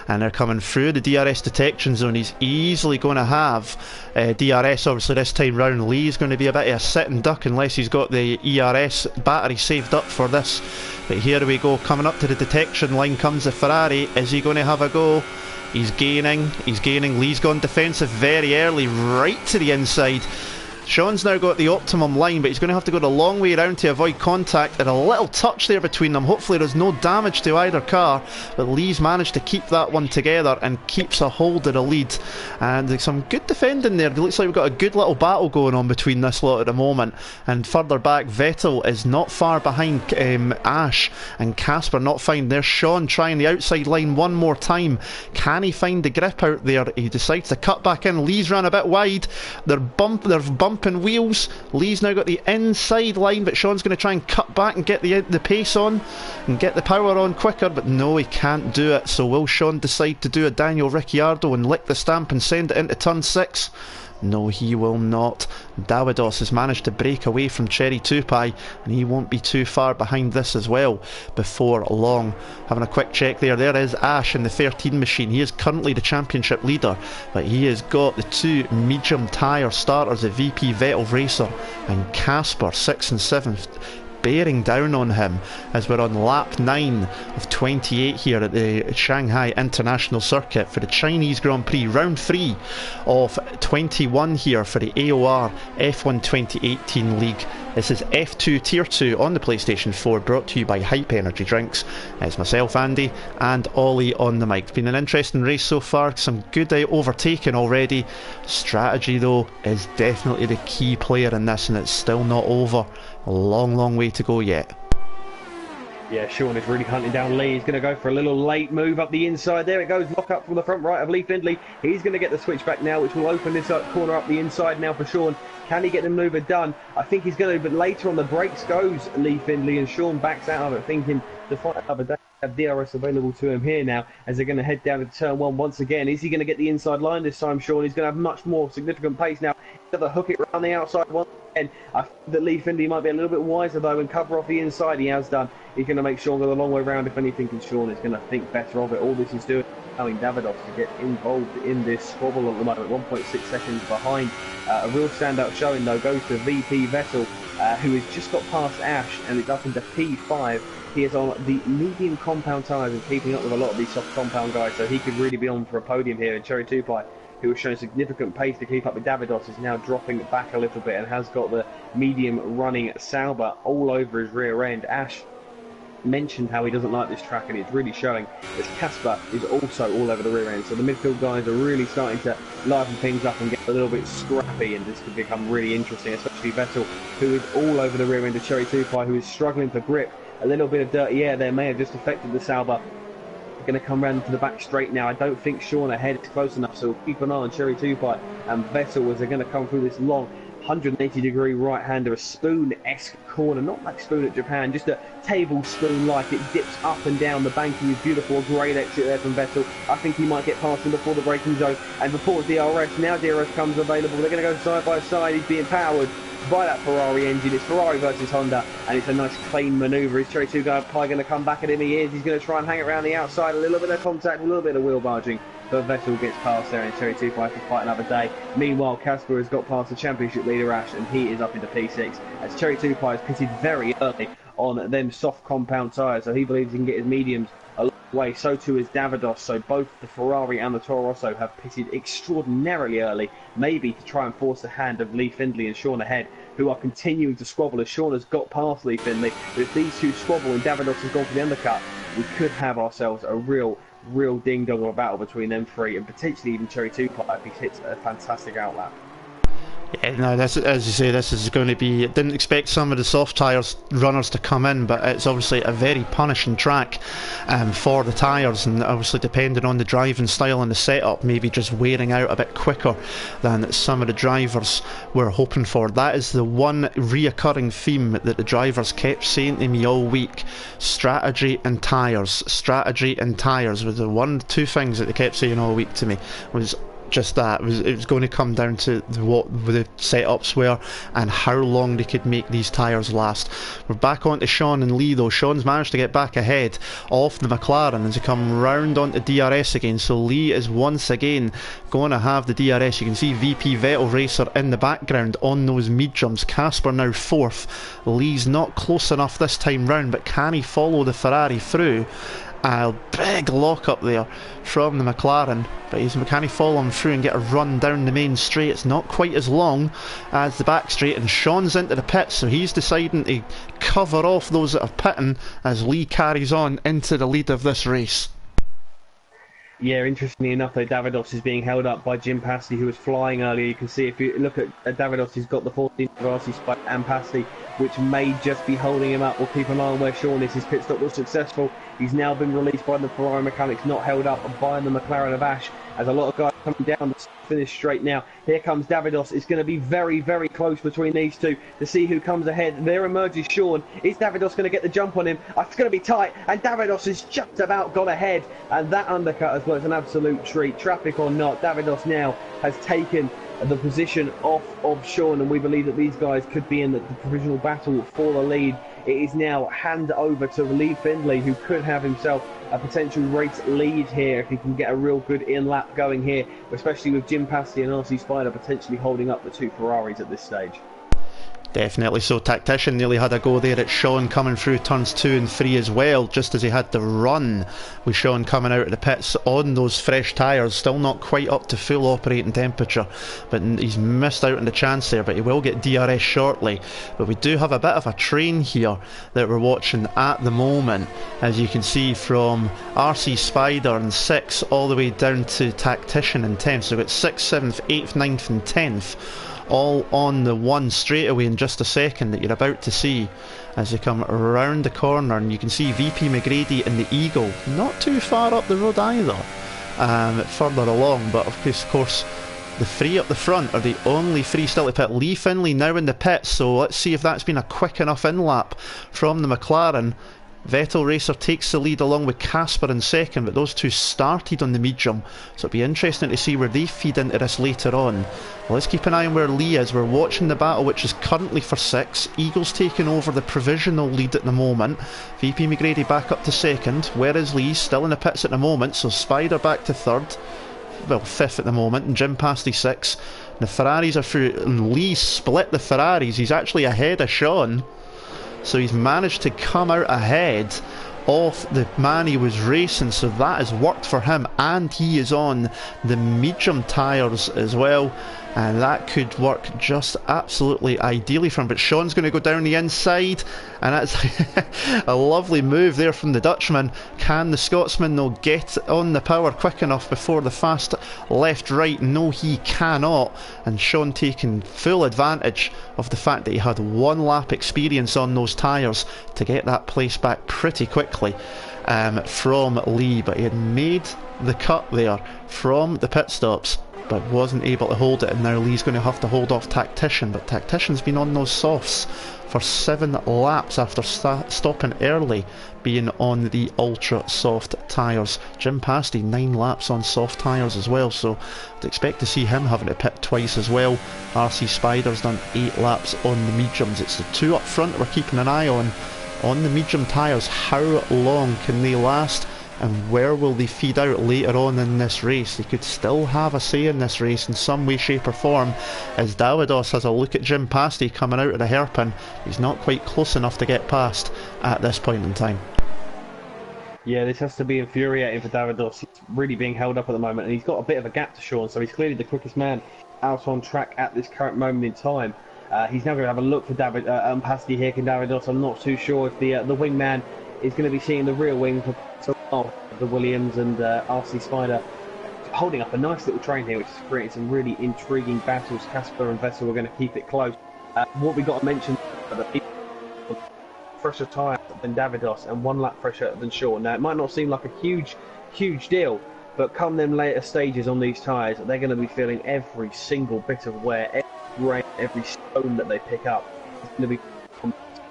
And they're coming through the DRS detection zone. He's easily going to have DRS obviously this time round. Lee's going to be a bit of a sit and duck unless he's got the ERS battery saved up for this. But here we go, coming up to the detection line comes the Ferrari. Is he going to have a go? He's gaining. Lee's gone defensive very early, right to the inside. Sean's now got the optimum line, but he's going to have to go the long way around to avoid contact, and a little touch there between them. Hopefully there's no damage to either car, but Lee's managed to keep that one together and keeps a hold of the lead. And there's some good defending there. It looks like we've got a good little battle going on between this lot at the moment. And further back, Vettel is not far behind Ash, and Casper not fine. There's Sean trying the outside line one more time. Can he find the grip out there? He decides to cut back in. Lee's ran a bit wide. They're bumping wheels. Lee's now got the inside line, but Sean's going to try and cut back and get the pace on and get the power on quicker, but no, he can't do it. So will Sean decide to do a Daniel Ricciardo and lick the stamp and send it into turn 6? No, he will not. Davidos has managed to break away from Cherry 2Pie, and he won't be too far behind this as well before long. Having a quick check there is Ash in the 13 machine. He is currently the championship leader, but he has got the two medium tyre starters, the VP Vettel Racer and Casper 6 and 7, bearing down on him as we're on lap 9 of 28 here at the Shanghai International Circuit for the Chinese Grand Prix, round 3 of 21 here for the AOR F1 2018 League. This is F2 Tier 2 on the PlayStation 4, brought to you by Hype Energy Drinks. It's myself, Andy, and Ollie on the mic. It's been an interesting race so far, some good overtaking already. Strategy though is definitely the key player in this, and it's still not over. A long way to go yet. Yeah, Sean is really hunting down Lee. He's going to go for a little late move up the inside. There it goes, lock up from the front right of Lee Findlay. He's going to get the switchback now, which will open this corner up the inside now for Sean. Can he get the maneuver done? I think he's going to, but later on the brakes goes Lee Findlay, and Sean backs out of it, thinking to fight another day. Have DRS available to him here now as they're going to head down to turn one once again. Is he going to get the inside line this time, Sean? He's going to have much more significant pace now. He's going to hook it around the outside once again. I think that Lee Findlay might be a little bit wiser though and cover off the inside. He has done. He's going to make Sean go the long way round. If anything, and Sean is going to think better of it. All this is doing allowing Davidos to get involved in this squabble at the moment, 1.6 seconds behind. A real standout showing though goes to VP Vettel, who has just got past Ash, and it's up into P5. He is on the medium compound tyres and keeping up with a lot of these soft compound guys, so he could really be on for a podium here. And Cherry Tupai, who has shown significant pace to keep up with Davidos, is now dropping back a little bit and has got the medium running Sauber all over his rear end. Ash mentioned how he doesn't like this track, and it's really showing as Casper is also all over the rear end. So the midfield guys are really starting to liven things up and get a little bit scrappy, and this could become really interesting, especially Vettel, who is all over the rear end of Cherry Tupai, who is struggling for grip. A little bit of dirty air there may have just affected the Sauber. Going to come round to the back straight now. I don't think Sean ahead is close enough, so keep an eye on Cherry Tupai and Vettel as they're going to come through this long 180-degree right-hander, a spoon-esque corner, not like spoon at Japan, just a tablespoon-like. It dips up and down. The banking is beautiful. A great exit there from Vettel. I think he might get past him before the braking zone. And before DRS, now DRS comes available. They're going to go side by side. He's being powered by that Ferrari engine. It's Ferrari versus Honda, and it's a nice clean manoeuvre. Is Cherry Tupai going to come back at him? He is. He's going to try and hang it around the outside. A little bit of contact, a little bit of wheel barging, but Vettel gets past there, and Cherry Tupai can fight another day. Meanwhile, Casper has got past the championship leader Ash, and he is up into P6 as Cherry Tupai is pitted very early on them soft compound tyres, so he believes he can get his mediums a long way. So too is Davidos. So both the Ferrari and the Toro Rosso have pitted extraordinarily early, maybe to try and force the hand of Lee Findlay and Sean ahead, who are continuing to squabble as Sean has got past Lee Findlay. But if these two squabble and Davidos has gone for the undercut, we could have ourselves a real ding-dong of a battle between them three, and potentially even Cherry Tupai if he hits a fantastic outlap. Yeah, no, this, as you say, this is going to be... Didn't expect some of the soft tyres runners to come in, but it's obviously a very punishing track for the tyres, and obviously depending on the driving style and the setup, maybe just wearing out a bit quicker than some of the drivers were hoping for. That is the one reoccurring theme that the drivers kept saying to me all week. Strategy and tyres. Strategy and tyres was the two things that they kept saying all week to me. Was just that it was going to come down to what the setups were and how long they could make these tyres last. We're back on to Sean and Lee though. Sean's managed to get back ahead off the McLaren and to come round onto DRS again, so Lee is once again going to have the DRS. You can see VP Vettel Racer in the background on those mediums. Casper now fourth. Lee's not close enough this time round, but can he follow the Ferrari through? A big lock up there from the McLaren, but can he follow him through and get a run down the main straight? It's not quite as long as the back straight, and Sean's into the pits, so he's deciding to cover off those that are pitting as Lee carries on into the lead of this race. Yeah, interestingly enough though, Davidos is being held up by Jim Pasti, who was flying earlier. You can see if you look at Davidos, he's got the 14 RC spike and Pasti, which may just be holding him up. We'll keep an eye on where Sean is. His pit stop was successful. He's now been released by the Ferrari mechanics, not held up by the McLaren of Ash, as a lot of guys coming down the finish straight now. Here comes Davidos. It's going to be very, very close between these two to see who comes ahead. There emerges Sean. Is Davidos going to get the jump on him? It's going to be tight, and Davidos has just about got ahead, and that undercut as well is an absolute treat. Traffic or not, Davidos now has taken the position off of Sean, and we believe that these guys could be in the provisional battle for the lead. It is now hand over to Lee Findlay, who could have himself a potential race lead here if he can get a real good in-lap going here, especially with Jim Pasti and RC Spider potentially holding up the two Ferraris at this stage. Definitely so. Tactician nearly had a go there at Sean coming through turns 2 and 3 as well, just as he had the run with Sean coming out of the pits on those fresh tyres. Still not quite up to full operating temperature, but he's missed out on the chance there, but he will get DRS shortly. But we do have a bit of a train here that we're watching at the moment, as you can see, from RC Spider and 6 all the way down to Tactician in 10th. So we've got 6th, 7th, 8th, 9th and 10th all on the one straightaway in just a second that you're about to see as they come around the corner, and you can see VP McGrady and the Eagle not too far up the road either, further along, but of course the three up the front are the only three still to pit. Lee Finlay now in the pits, so let's see if that's been a quick enough in-lap from the McLaren. Vettel Racer takes the lead along with Casper in second, but those two started on the medium, so it'll be interesting to see where they feed into this later on. Well, let's keep an eye on where Lee is. We're watching the battle, which is currently for 6. Eagle's taking over the provisional lead at the moment. VP McGrady back up to second. Where is Lee? Still in the pits at the moment, so Spider back to third. Well, 5th at the moment, and Jim Pasty 6th. The Ferraris are through, and Lee split the Ferraris. He's actually ahead of Sean, so he's managed to come out ahead of the man he was racing, so that has worked for him, and he is on the medium tyres as well, and that could work just absolutely ideally for him. But Sean's going to go down the inside, and that's a lovely move there from the Dutchman. Can the Scotsman though get on the power quick enough before the fast left right? No, he cannot, and Sean taking full advantage of the fact that he had one lap experience on those tyres to get that place back pretty quickly from Lee. But he had made the cut there from the pit stops but wasn't able to hold it, and now Lee's going to have to hold off Tactician. But Tactician's been on those softs for 7 laps after stopping early, being on the ultra soft tyres. Jim Pasty 9 laps on soft tyres as well, so I'd expect to see him having to pit twice as well. RC Spider's done 8 laps on the mediums. It's the two up front we're keeping an eye on the medium tyres. How long can they last, and where will they feed out later on in this race? They could still have a say in this race in some way, shape or form, as Davidos has a look at Jim Pasty coming out of the hairpin. He's not quite close enough to get past at this point in time. Yeah, this has to be infuriating for Davidos. He's really being held up at the moment, and he's got a bit of a gap to Sean, so he's clearly the quickest man out on track at this current moment in time. He's now going to have a look for Pasty here. Can Davidos? I'm not too sure if the wingman is going to be seeing the rear wing for the Williams and RC Spider holding up a nice little train here, which is creating some really intriguing battles. Casper and Vettel are going to keep it close. What we got to mention, the fresher tyre than Davidos and 1 lap fresher than Sean. Now it might not seem like a huge deal, but come them later stages on these tyres, they're going to be feeling every single bit of wear, every rain, every stone that they pick up. It's going to be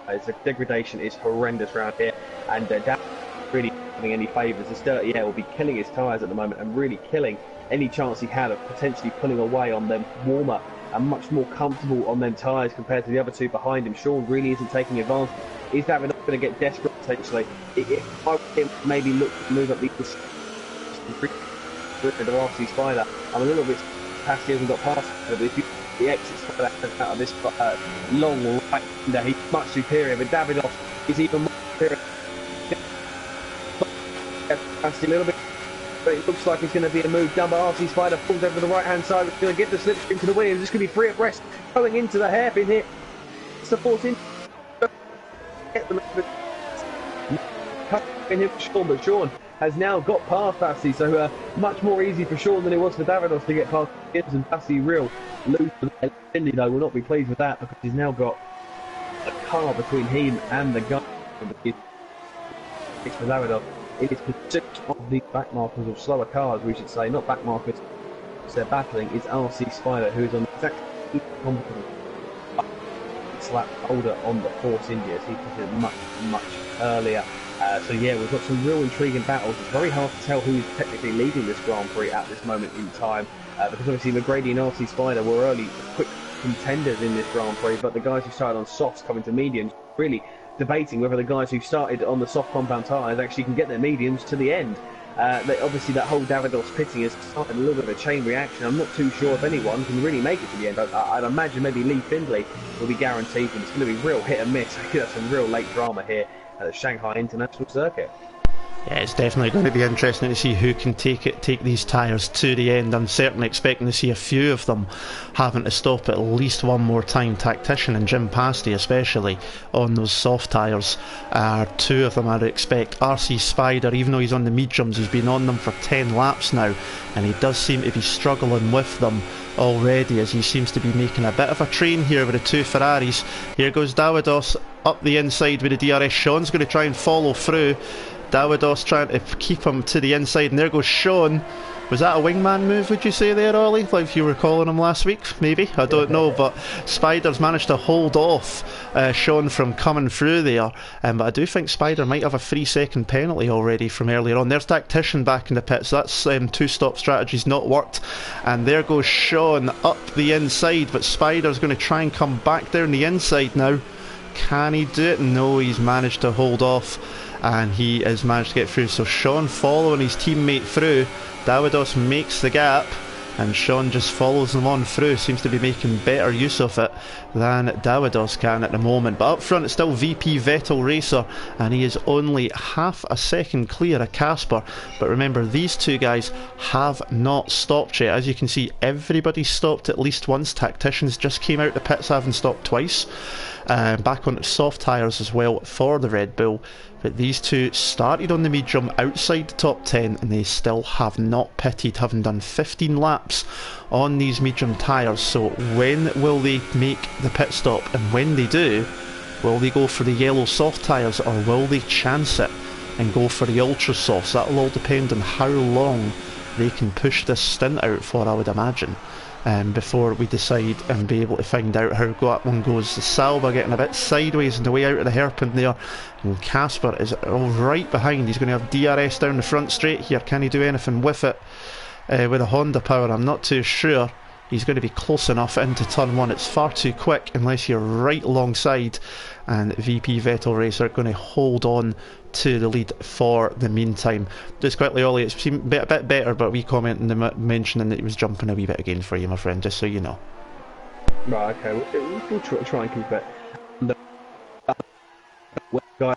the degradation is horrendous around here, and Davidos really having any favours. This dirty air will be killing his tyres at the moment, and really killing any chance he had of potentially pulling away on them warmer and much more comfortable on them tyres compared to the other two behind him. Sean really isn't taking advantage. Is Davidos going to get desperate potentially? If I him maybe look to move up the RC Spider, I'm a little bit past, he hasn't got past it, but if you the exits out of this long right there, he's much superior, but Davidos is even more superior. Past a little bit, but it looks like it's going to be a move done by RC Spider. Pulls over the right hand side, it's going to get the slipstream to the Williams. It's going to be 3 abreast going into the hairpin here, supporting him for Sean, but Sean has now got past Pasty, so much more easy for Sean than it was for Davidos to get past Gibbs, and Pasty real loose. Finlay though will not be pleased with that, because he's now got a car between him and the guy for Davidos. It is pursuit of these backmarkers, or slower cars we should say, not backmarkers, they're battling, is RC Spider, who is on exactly competent slap older on the Force Indias. He did it much earlier. So yeah, we've got some real intriguing battles. It's very hard to tell who's technically leading this Grand Prix at this moment in time, because obviously McGrady and RC Spider were early quick contenders in this Grand Prix, but the guys who started on softs coming to mediums, really debating whether the guys who started on the soft compound tyres actually can get their mediums to the end. Obviously that whole Davidos pitting has started a little bit of a chain reaction. I'm not too sure if anyone can really make it to the end. I'd imagine maybe Lee Findlay will be guaranteed, but it's going to be real hit and miss. That's some real late drama here at the Shanghai International Circuit. Yeah, it's definitely going to be interesting to see who can take these tyres to the end. I'm certainly expecting to see a few of them having to stop at least one more time. Tactician and Jim Pasty especially on those soft tyres. Two of them I'd expect. RC Spider, even though he's on the mediums, he's been on them for 10 laps now, and he does seem to be struggling with them already, as he seems to be making a bit of a train here with the two Ferraris. Here goes Dawidos up the inside with the DRS. Sean's going to try and follow through. Dawidos trying to keep him to the inside, and there goes Sean. Was that a wingman move, would you say there, Ollie? Like you were calling him last week? Maybe, I don't know, but Spider's managed to hold off Sean from coming through there, but I do think Spider might have a 3-second penalty already from earlier on. There's Tactician back in the pits. That's two-stop strategy's not worked, and there goes Sean up the inside, but Spider's going to try and come back down the inside now. Can he do it? No, he's managed to hold off, and he has managed to get through. So Sean following his teammate through. Dawidos makes the gap, and Sean just follows them on through. Seems to be making better use of it than Dawidos can at the moment. But up front it's still VP Vettel Racer, and he is only half a second clear of Casper. But remember, these two guys have not stopped yet. As you can see, everybody's stopped at least once. Tacticians just came out the pits having stopped twice. Back onto soft tyres as well for the Red Bull. But these two started on the medium outside the top 10, and they still have not pitted, having done 15 laps on these medium tyres. So when will they make the pit stop? And when they do, will they go for the yellow soft tyres, or will they chance it and go for the ultra softs? That'll all depend on how long they can push this stint out for, I would imagine, before we decide and be able to find out how that one goes. The Salva getting a bit sideways on the way out of the hairpin there, and Casper is right behind. He's going to have DRS down the front straight here. Can he do anything with it with a Honda power? I'm not too sure. He's going to be close enough into turn 1. It's far too quick unless you're right alongside, and VP Vettel Racer going to hold on to the lead for the meantime. Just quickly, Ollie, it's seemed a bit better, but we comment in the mentioning that he was jumping a wee bit again for you, my friend, just so you know. Right, okay, we'll try and keep it. When guys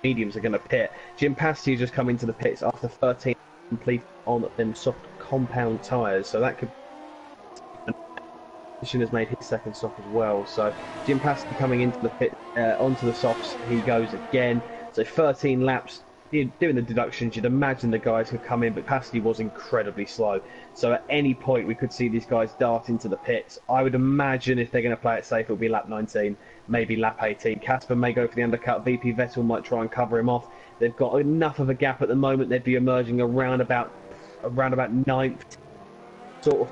mediums are going to pit, Jim Pasty just come into the pits after 13 complete on them soft compound tyres, so that could. Has made his second stop as well, so Jim Pasty coming into the pit onto the softs, he goes again. So 13 laps. Doing the deductions, you'd imagine the guys could come in, but Pasty was incredibly slow. So at any point we could see these guys dart into the pits. I would imagine if they're going to play it safe, it'll be lap 19, maybe lap 18. Casper may go for the undercut. VP Vettel might try and cover him off. They've got enough of a gap at the moment. They'd be emerging around about 9th, sort of.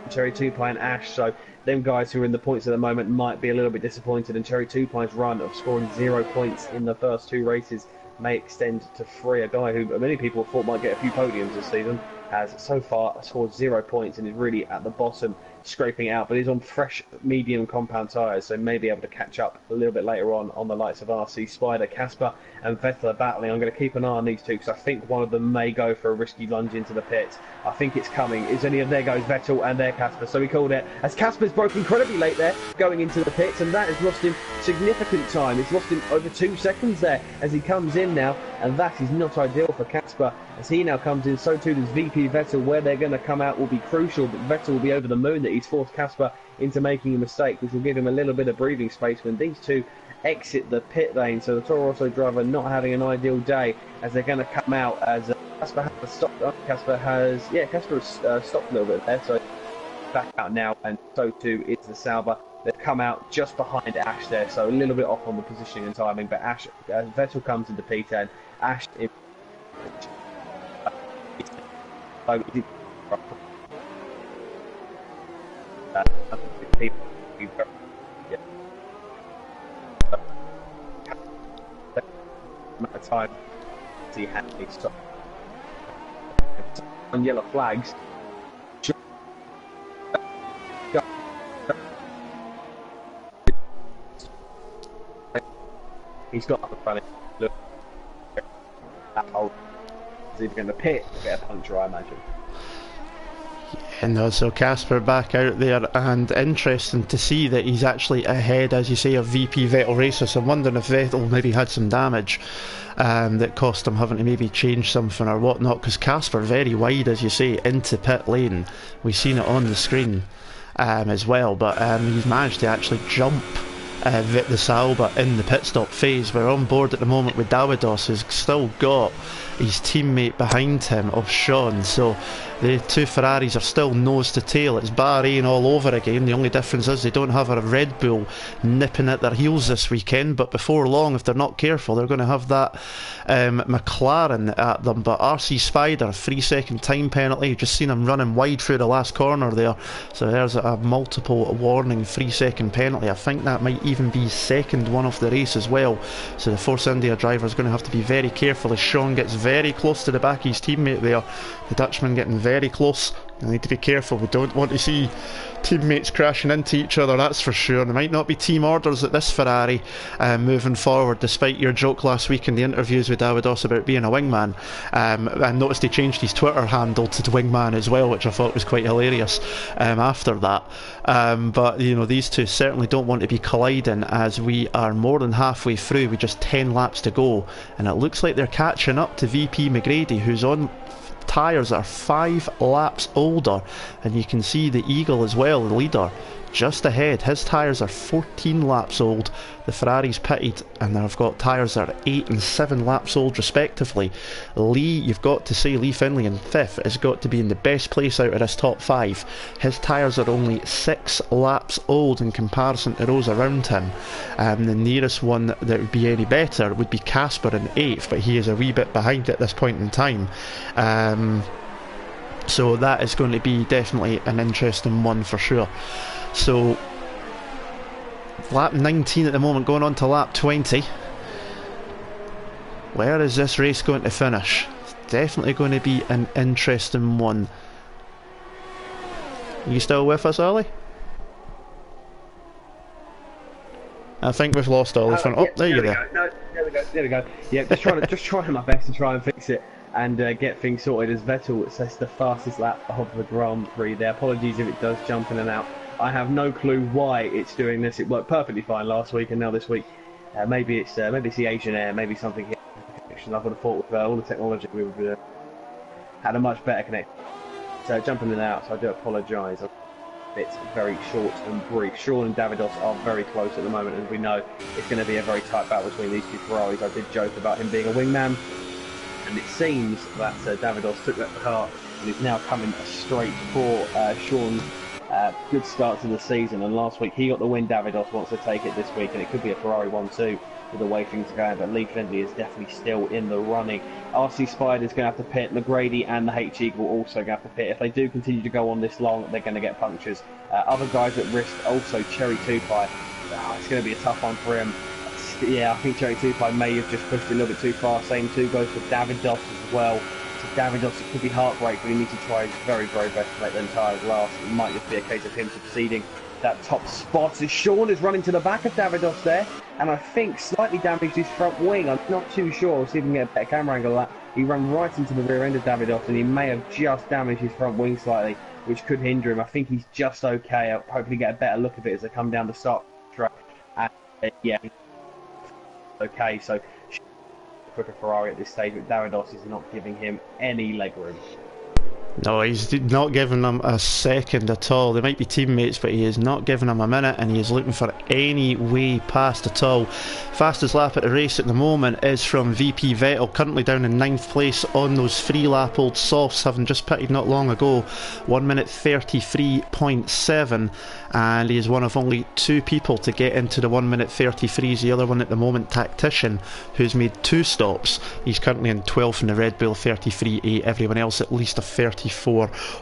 Cherry 2 Pie and Ash, so them guys who are in the points at the moment might be a little bit disappointed, and Cherry 2 Pie's run of scoring 0 points in the first 2 races may extend to 3. A guy who many people thought might get a few podiums this season has so far scored 0 points and is really at the bottom, scraping it out, but he's on fresh medium compound tyres, so may be able to catch up a little bit later on the likes of RC Spider. Casper and Vettel are battling. I'm going to keep an eye on these two because I think one of them may go for a risky lunge into the pits. I think it's coming. Is any of there goes Vettel and there Casper, so we called it as Casper's broke incredibly late there going into the pits, and that has lost him significant time. It's lost him over 2 seconds there as he comes in now, and that is not ideal for Casper as he now comes in. So too does VP Vettel. Where they're going to come out will be crucial, but Vettel will be over the moon that he's forced Casper into making a mistake, which will give him a little bit of breathing space when these two exit the pit lane. So the Toro Rosso driver not having an ideal day as they're going to come out as Casper has stopped. Casper has stopped a little bit there, so back out now, and so too is the Sauber. They've come out just behind Ash there, so a little bit off on the positioning and timing, but Ash, Vettel comes into P10. Ash in amount of time he had to stop on yellow flags. He's got up and running. Look, that hole is either going to pit or get a puncture, I imagine. And so Casper back out there, and interesting to see that he's actually ahead, as you say, of VP Vettel Racers. So I'm wondering if Vettel maybe had some damage that cost him having to maybe change something or whatnot, because Casper very wide, as you say, into pit lane. We've seen it on the screen as well, but he's managed to actually jump the Salba in the pit stop phase. We're on board at the moment with Davidos, who's still got his teammate behind him of Sean, so the two Ferraris are still nose to tail. It's Bahrain all over again. The only difference is they don't have a Red Bull nipping at their heels this weekend, but before long, if they're not careful, they're going to have that McLaren at them. But RC Spider, a 3-second time penalty. You've just seen him running wide through the last corner there, so there's a multiple warning 3-second penalty. I think that might even be second one of the race as well, so the Force India driver is going to have to be very careful as Sean gets very close to the back of his teammate there. The Dutchman getting very close. You need to be careful. We don't want to see teammates crashing into each other, that's for sure. There might not be team orders at this Ferrari moving forward, despite your joke last week in the interviews with Davidos about being a wingman. I noticed he changed his Twitter handle to wingman as well, which I thought was quite hilarious after that. But you know, these two certainly don't want to be colliding, as we are more than halfway through with just 10 laps to go, and it looks like they're catching up to VP McGrady, who's on tyres that are 5 laps older, and you can see the Eagle as well, the leader, just ahead. His tyres are 14 laps old. The Ferrari's pitted and they've got tyres that are 8 and 7 laps old respectively. Lee, you've got to say, Lee Finley in 5th has got to be in the best place out of this top 5. His tyres are only 6 laps old in comparison to those around him. The nearest one that would be any better would be Casper in 8th, but he is a wee bit behind at this point in time. So that is going to be definitely an interesting one for sure. So lap 19 at the moment, going on to lap 20. Where is this race going to finish? It's definitely going to be an interesting one. Are you still with us, Ollie? I think we've lost Ollie. Oh, there you go. No, there we go. Yeah, just trying my best to try and fix it and get things sorted, as Vettel says the fastest lap of the Grand Prix there. Apologies if it does jump in and out. I have no clue why it's doing this. It worked perfectly fine last week, and now this week, maybe it's the Asian Air, maybe something here. I would have thought with all the technology we would have had a much better connection. So jumping in and out, so I do apologise. It's very short and brief. Sean and Davidos are very close at the moment, and we know it's going to be a very tight battle between these two Ferraris. I did joke about him being a wingman, and it seems that Davidos took that to heart and is now coming straight for Sean's good start to the season. And last week he got the win. Davidos wants to take it this week, and it could be a Ferrari 1-2 with the way things are going, but Lee Findlay is definitely still in the running. RC Spider's going to have to pit. McGrady and the H-Eagle also going to have to pit. If they do continue to go on this long, they're going to get punctures. Other guys at risk, also Cherry 2-Pie. It's going to be a tough one for him. Yeah, I think Cherry 2-Pie may have just pushed it a little bit too far. Same too goes for Davidos as well. So Davidos, it could be heartbreak, but he needs to try his very, very best to make them tyres last. It might just be a case of him succeeding that top spot, as Sean is running to the back of Davidos there, and I think slightly damaged his front wing. I'm not too sure. We'll see if we can get a better camera angle of that. He ran right into the rear end of Davidos, and he may have just damaged his front wing slightly, which could hinder him. I think he's just okay. I'll hopefully get a better look of it as they come down the start track. And yeah, okay, so quicker Ferrari at this stage, but Davidos is not giving him any leg room. No, he's not giving them a second at all. They might be teammates, but he is not giving them a minute, and he is looking for any way past at all. Fastest lap at the race at the moment is from VP Vettel, currently down in 9th place on those 3-lap old softs, having just pitted not long ago. 1 minute 33.7, and he is one of only 2 people to get into the 1 minute 33s. The other one at the moment, Tactician, who's made 2 stops. He's currently in 12th in the Red Bull 33A. Everyone else at least a 34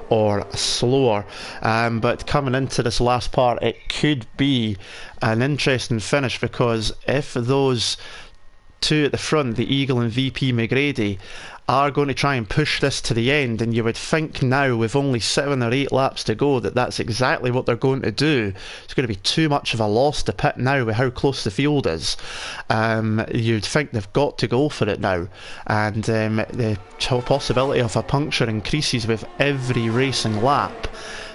or slower. But coming into this last part, it could be an interesting finish, because if those two at the front, the Eagle and VP McGrady, are going to try and push this to the end, and you would think now with only 7 or 8 laps to go that that's exactly what they're going to do. It's going to be too much of a loss to pit now with how close the field is. You'd think they've got to go for it now, and the possibility of a puncture increases with every racing lap.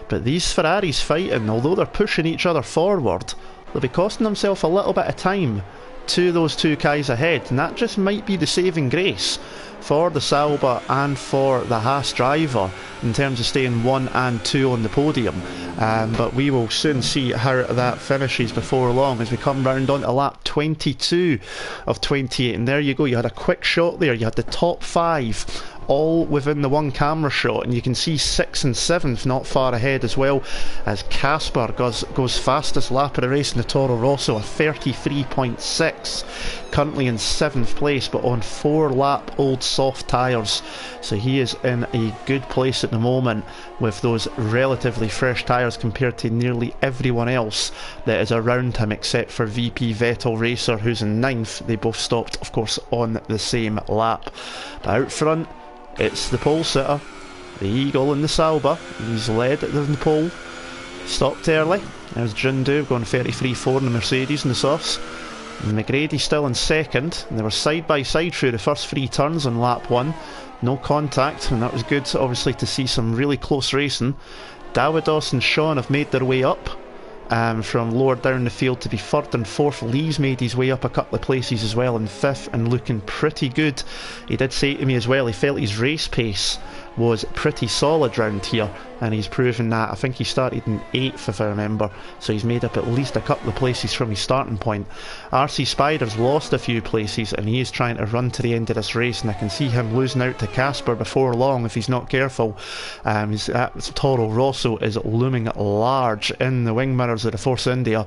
But these Ferraris fighting, although they're pushing each other forward, they'll be costing themselves a little bit of time to those two guys ahead, and that just might be the saving grace for the Sauber and for the Haas driver in terms of staying 1 and 2 on the podium. But we will soon see how that finishes before long as we come round onto lap 22 of 28. And there you go, you had a quick shot there, you had the top 5 all within the one camera shot, and you can see 6th and 7th not far ahead as well, as Casper goes fastest lap of the race in the Toro Rosso, a 33.6, currently in 7th place but on 4 lap old soft tyres, so he is in a good place at the moment with those relatively fresh tyres compared to nearly everyone else that is around him except for VP Vettel Racer, who's in 9th. They both stopped of course on the same lap. But out front it's the pole sitter, the Eagle and the Sauber. He's led at the pole, stopped early. There's Jundu going 33.4 in the Mercedes and the softs. And McGrady still in 2nd, and they were side by side through the first 3 turns on lap 1. No contact, and that was good obviously to see some really close racing. Davidos and Sean have made their way up from lower down the field to be 3rd and 4th. Lee's made his way up a couple of places as well in 5th and looking pretty good. He did say to me as well he felt his race pace was pretty solid round here, and he's proven that. I think he started in 8th if I remember, so he's made up at least a couple of places from his starting point. RC Spider's lost a few places and he is trying to run to the end of this race, and I can see him losing out to Casper before long if he's not careful. Toro Rosso is looming large in the wing mirrors of the Force India.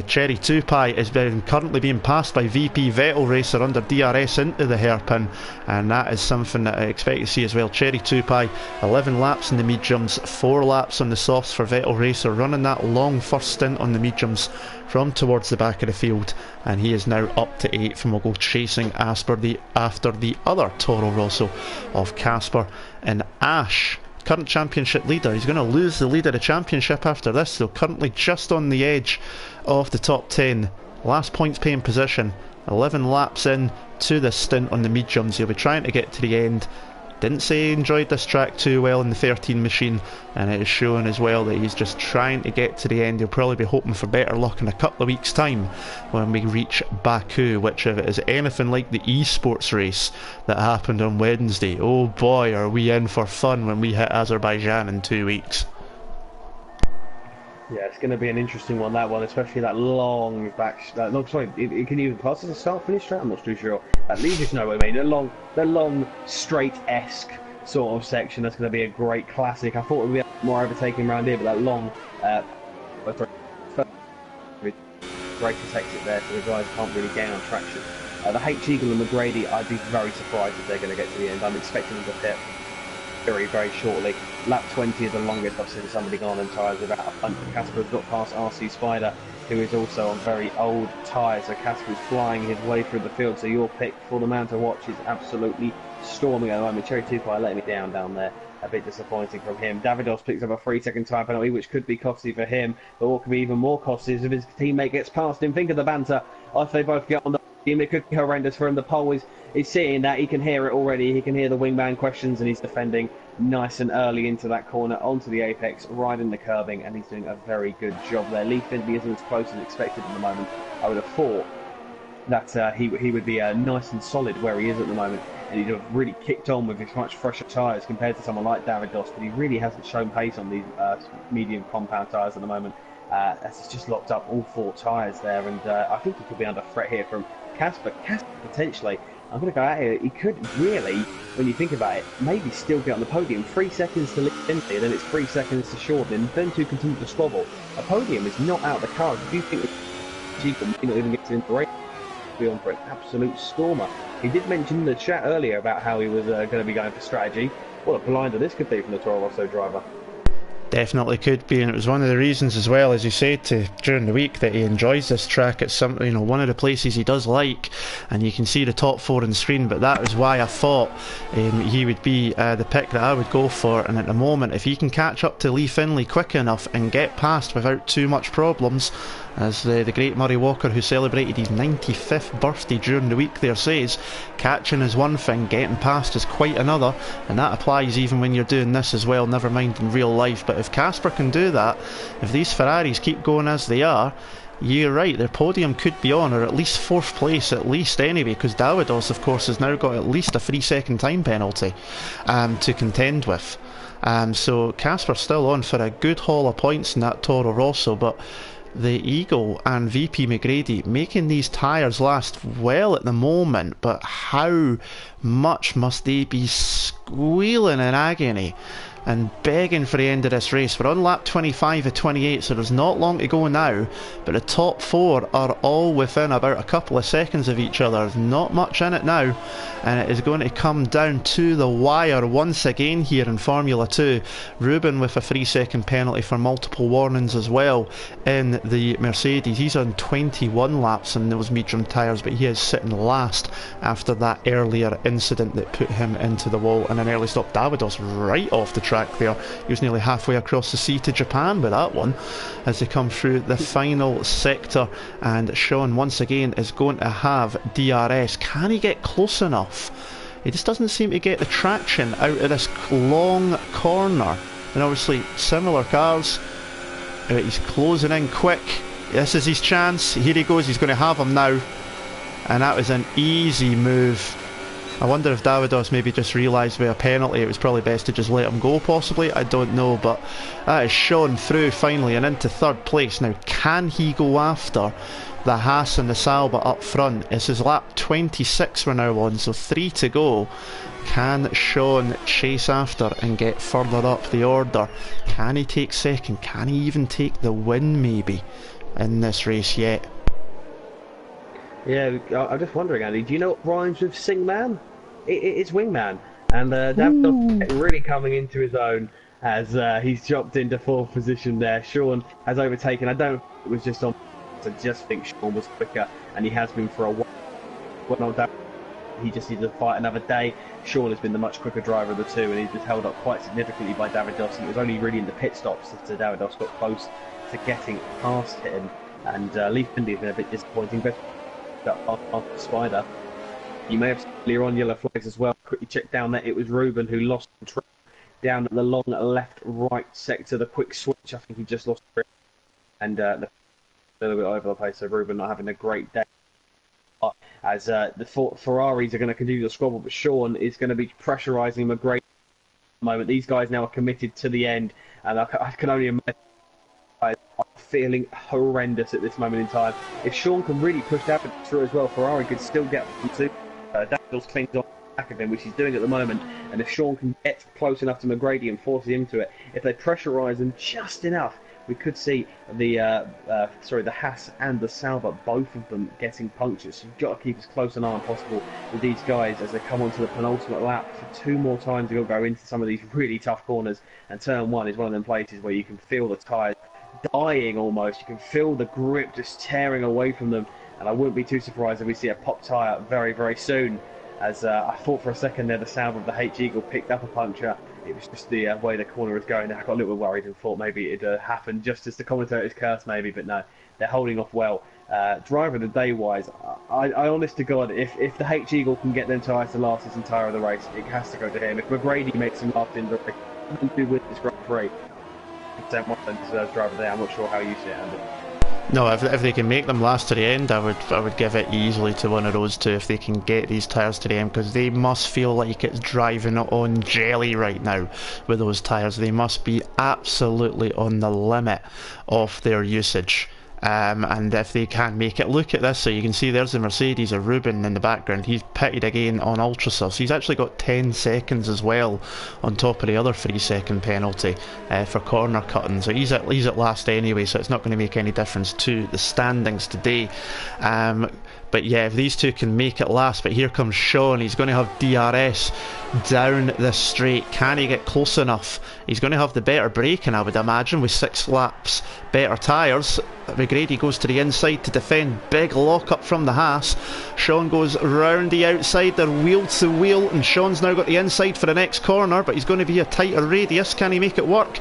Cherry Tupai is currently being passed by VP Vettel Racer under DRS into the hairpin, and that is something that I expect to see as well. Cherry Tupai 11 laps in the mediums, 4 laps on the softs for Vettel Racer, running that long first stint on the mediums from towards the back of the field, and he is now up to 8th and will go chasing after the other Toro Rosso of Casper and Ash, current championship leader. He's going to lose the lead of the championship after this, though. Currently just on the edge of the top 10, last points paying position, 11 laps in to this stint on the mediums. He'll be trying to get to the end. Didn't say he enjoyed this track too well in the 13 machine, and it is showing as well that he's just trying to get to the end. He'll probably be hoping for better luck in a couple of weeks time when we reach Baku, which if it is anything like the esports race that happened on Wednesday, oh boy are we in for fun when we hit Azerbaijan in 2 weeks. Yeah, it's going to be an interesting one, that one, especially that long back. It can even pass as a start-finish track. I'm not too sure. At least you know what I mean. The long straight-esque sort of section. That's going to be a great classic. I thought it would be more overtaking around here, but that long, great to take it there, so the guys can't really gain on traction. The H Eagle and McGrady, I'd be very surprised if they're going to get to the end. I'm expecting them to hit very, very shortly. Lap 20 is the longest I've seen somebody go on in tyres without a punch. Casper's got past RC Spider, who is also on very old tyres, so Casper's flying his way through the field, so your pick for the man to watch is absolutely storming at the moment. Cherry Tupai letting me down there. A bit disappointing from him. Davidos picks up a 3-second tyre penalty, which could be costly for him, but what could be even more costly is if his teammate gets past him. Think of the banter. If they both get on the team, it could be horrendous for him. The pole is seeing that. He can hear it already. He can hear the wingman questions, and he's defending nice and early into that corner, onto the apex, right in the curbing, and he's doing a very good job there. Lee Findlay isn't as close as expected at the moment. I would have thought that he would be nice and solid where he is at the moment, and he'd have really kicked on with his much fresher tyres compared to someone like Davidos, but he really hasn't shown pace on these medium compound tyres at the moment. As he's just locked up all 4 tyres there, and I think he could be under threat here from Casper. Casper potentially, I'm going to go out here, he could really, when you think about it, maybe still get on the podium. 3 seconds to Lee Findlay, then it's 3 seconds to Shorten, then 2 continue to squabble. A podium is not out of the cards. If you think he may not even get to the race, be on for an absolute stormer. He did mention in the chat earlier about how he was going to be going for strategy. What a blinder this could be from the Toro Rosso driver. Definitely could be, and it was one of the reasons as well, as you said during the week, that he enjoys this track. It's some, one of the places he does like, and you can see the top four on the screen. But that is why I thought he would be the pick that I would go for. And at the moment, if he can catch up to Lee Finlay quick enough and get past without too much problems, as the great Murray Walker, who celebrated his 95th birthday during the week there, says, catching is one thing, getting past is quite another, and that applies even when you're doing this as well, never mind in real life. But if Casper can do that, if these Ferraris keep going as they are, you're right, their podium could be on, or at least 4th place at least anyway, because Davidos of course has now got at least a 3-second time penalty to contend with. So Casper's still on for a good haul of points in that Toro Rosso, but the Eagle and VP McGrady making these tyres last well at the moment, but how much must they be squealing in agony and begging for the end of this race? We're on lap 25 of 28, so there's not long to go now, but the top four are all within about a couple of seconds of each other. There's not much in it now, and it is going to come down to the wire once again here in Formula 2. Ruben with a 3-second penalty for multiple warnings as well in the Mercedes. He's on 21 laps on those medium tyres, but he is sitting last after that earlier incident that put him into the wall and an early stop. Davidos right off the track there. He was nearly halfway across the sea to Japan with that one as they come through the final sector, and Sean once again is going to have DRS. Can he get close enough? He just doesn't seem to get the traction out of this long corner, and obviously similar cars. He's closing in quick. This is his chance. Here he goes. He's going to have him now, and that was an easy move. I wonder if Davidos maybe just realised with a penalty it was probably best to just let him go, possibly. I don't know, but that is shone through finally and into 3rd place. Now, can he go after the Haas and the Sauber up front? This is lap 26 we're now on, so 3 to go. Can Sean chase after and get further up the order? Can he take 2nd? Can he even take the win maybe in this race yet? Yeah, I'm just wondering, Andy, do you know what rhymes with Singman? It's Wingman, and Davidos really coming into his own as he's dropped into 4th position there. Sean has overtaken. I don't know if it was just on, I just think Sean was quicker, and he has been for a while. He just needs to fight another day. Sean has been the much quicker driver of the two, and he's been held up quite significantly by Davidos. It was only really in the pit stops that Davidos got close to getting past him, and Lee Finlay has been a bit disappointing, but off the Spider. You may have seen earlier on yellow flags as well. Quickly check down there. It was Ruben who lost control down at the long left-right sector. The quick switch, I think he just lost grip, and a little bit over the place. So Ruben not having a great day. As the Ferraris are going to continue to squabble, but Sean is going to be pressurising McGrady at the moment. These guys now are committed to the end, and I can only imagine are feeling horrendous at this moment in time. If Sean can really push that through as well, Ferrari could still get them too. Daniels clings on the back of him, which he's doing at the moment, and if Sean can get close enough to McGrady and force him to it, if they pressurise him just enough, we could see the Haas and the Sauber, both of them getting punctures. So you've got to keep as close an eye on possible with these guys as they come onto the penultimate lap. For 2 more times you'll go into some of these really tough corners, and turn 1 is one of them places where you can feel the tyres dying almost. You can feel the grip just tearing away from them, and I wouldn't be too surprised if we see a pop tyre very, very soon. As I thought for a second there the Sauber of the H-Eagle picked up a puncture. It was just the way the corner was going. I got a little bit worried and thought maybe it'd happen just as the commentators cursed maybe, but no, they're holding off well. Driver of the day wise, I honest to God, if the H-Eagle can get them tyres to last this entire of the race, it has to go to him. If McGrady makes him last in the race, he can win this Grand Prix. Deserves driver of the day. I'm not sure how you see it, Andy. No, if they can make them last to the end, I would give it easily to one of those two if they can get these tyres to the end, because they must feel like it's driving on jelly right now with those tyres. They must be absolutely on the limit of their usage. and if they can make it, look at this. So you can see there's the Mercedes of Ruben in the background. He's pitted again on ultrasoft, so he's actually got 10 seconds as well on top of the other 3-second penalty for corner cutting. So he's at last anyway, so it's not going to make any difference to the standings today. But yeah, if these two can make it last. But here comes Sean. He's going to have DRS down the straight. Can he get close enough? He's going to have the better braking, I would imagine, with 6 laps better tyres. McGrady goes to the inside to defend. Big lock up from the Haas. Sean goes round the outside. They're wheel to wheel, and Sean's now got the inside for the next corner, but he's going to be a tighter radius. Can he make it work?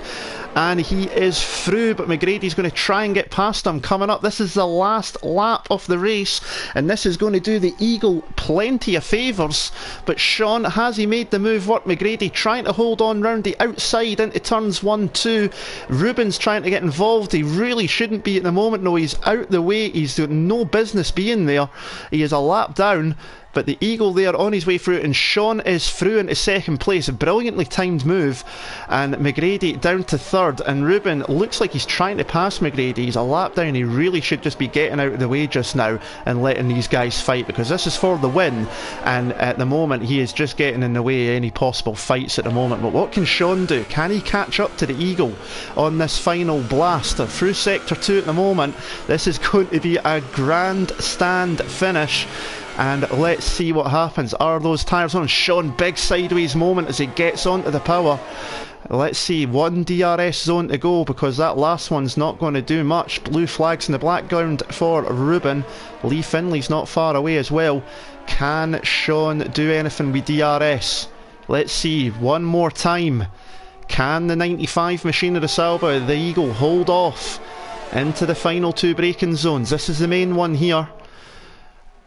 And he is through, but McGrady's going to try and get past him coming up. This is the last lap of the race, and this is going to do the Eagle plenty of favours. But Sean, has he made the move work? McGrady trying to hold on round the outside into turns 1-2. Ruben's trying to get involved. He really shouldn't be at the moment. No, he's out the way. He's got no business being there. He is a lap down. But the Eagle there on his way through, and Sean is through into second place. A brilliantly timed move, and McGrady down to third, and Ruben looks like he's trying to pass McGrady. He's a lap down. He really should just be getting out of the way just now and letting these guys fight, because this is for the win, and at the moment he is just getting in the way of any possible fights at the moment. But what can Sean do? Can he catch up to the Eagle on this final blast? They're through sector 2 at the moment. This is going to be a grandstand finish, and let's see what happens. Are those tyres on? Sean, big sideways moment as he gets onto the power. Let's see, 1 DRS zone to go, because that last one's not going to do much. Blue flags in the background for Ruben. Lee Finley's not far away as well. Can Sean do anything with DRS? Let's see, one more time. Can the 95 machine of the Sauber, the Eagle, hold off into the final 2 braking zones? This is the main one here.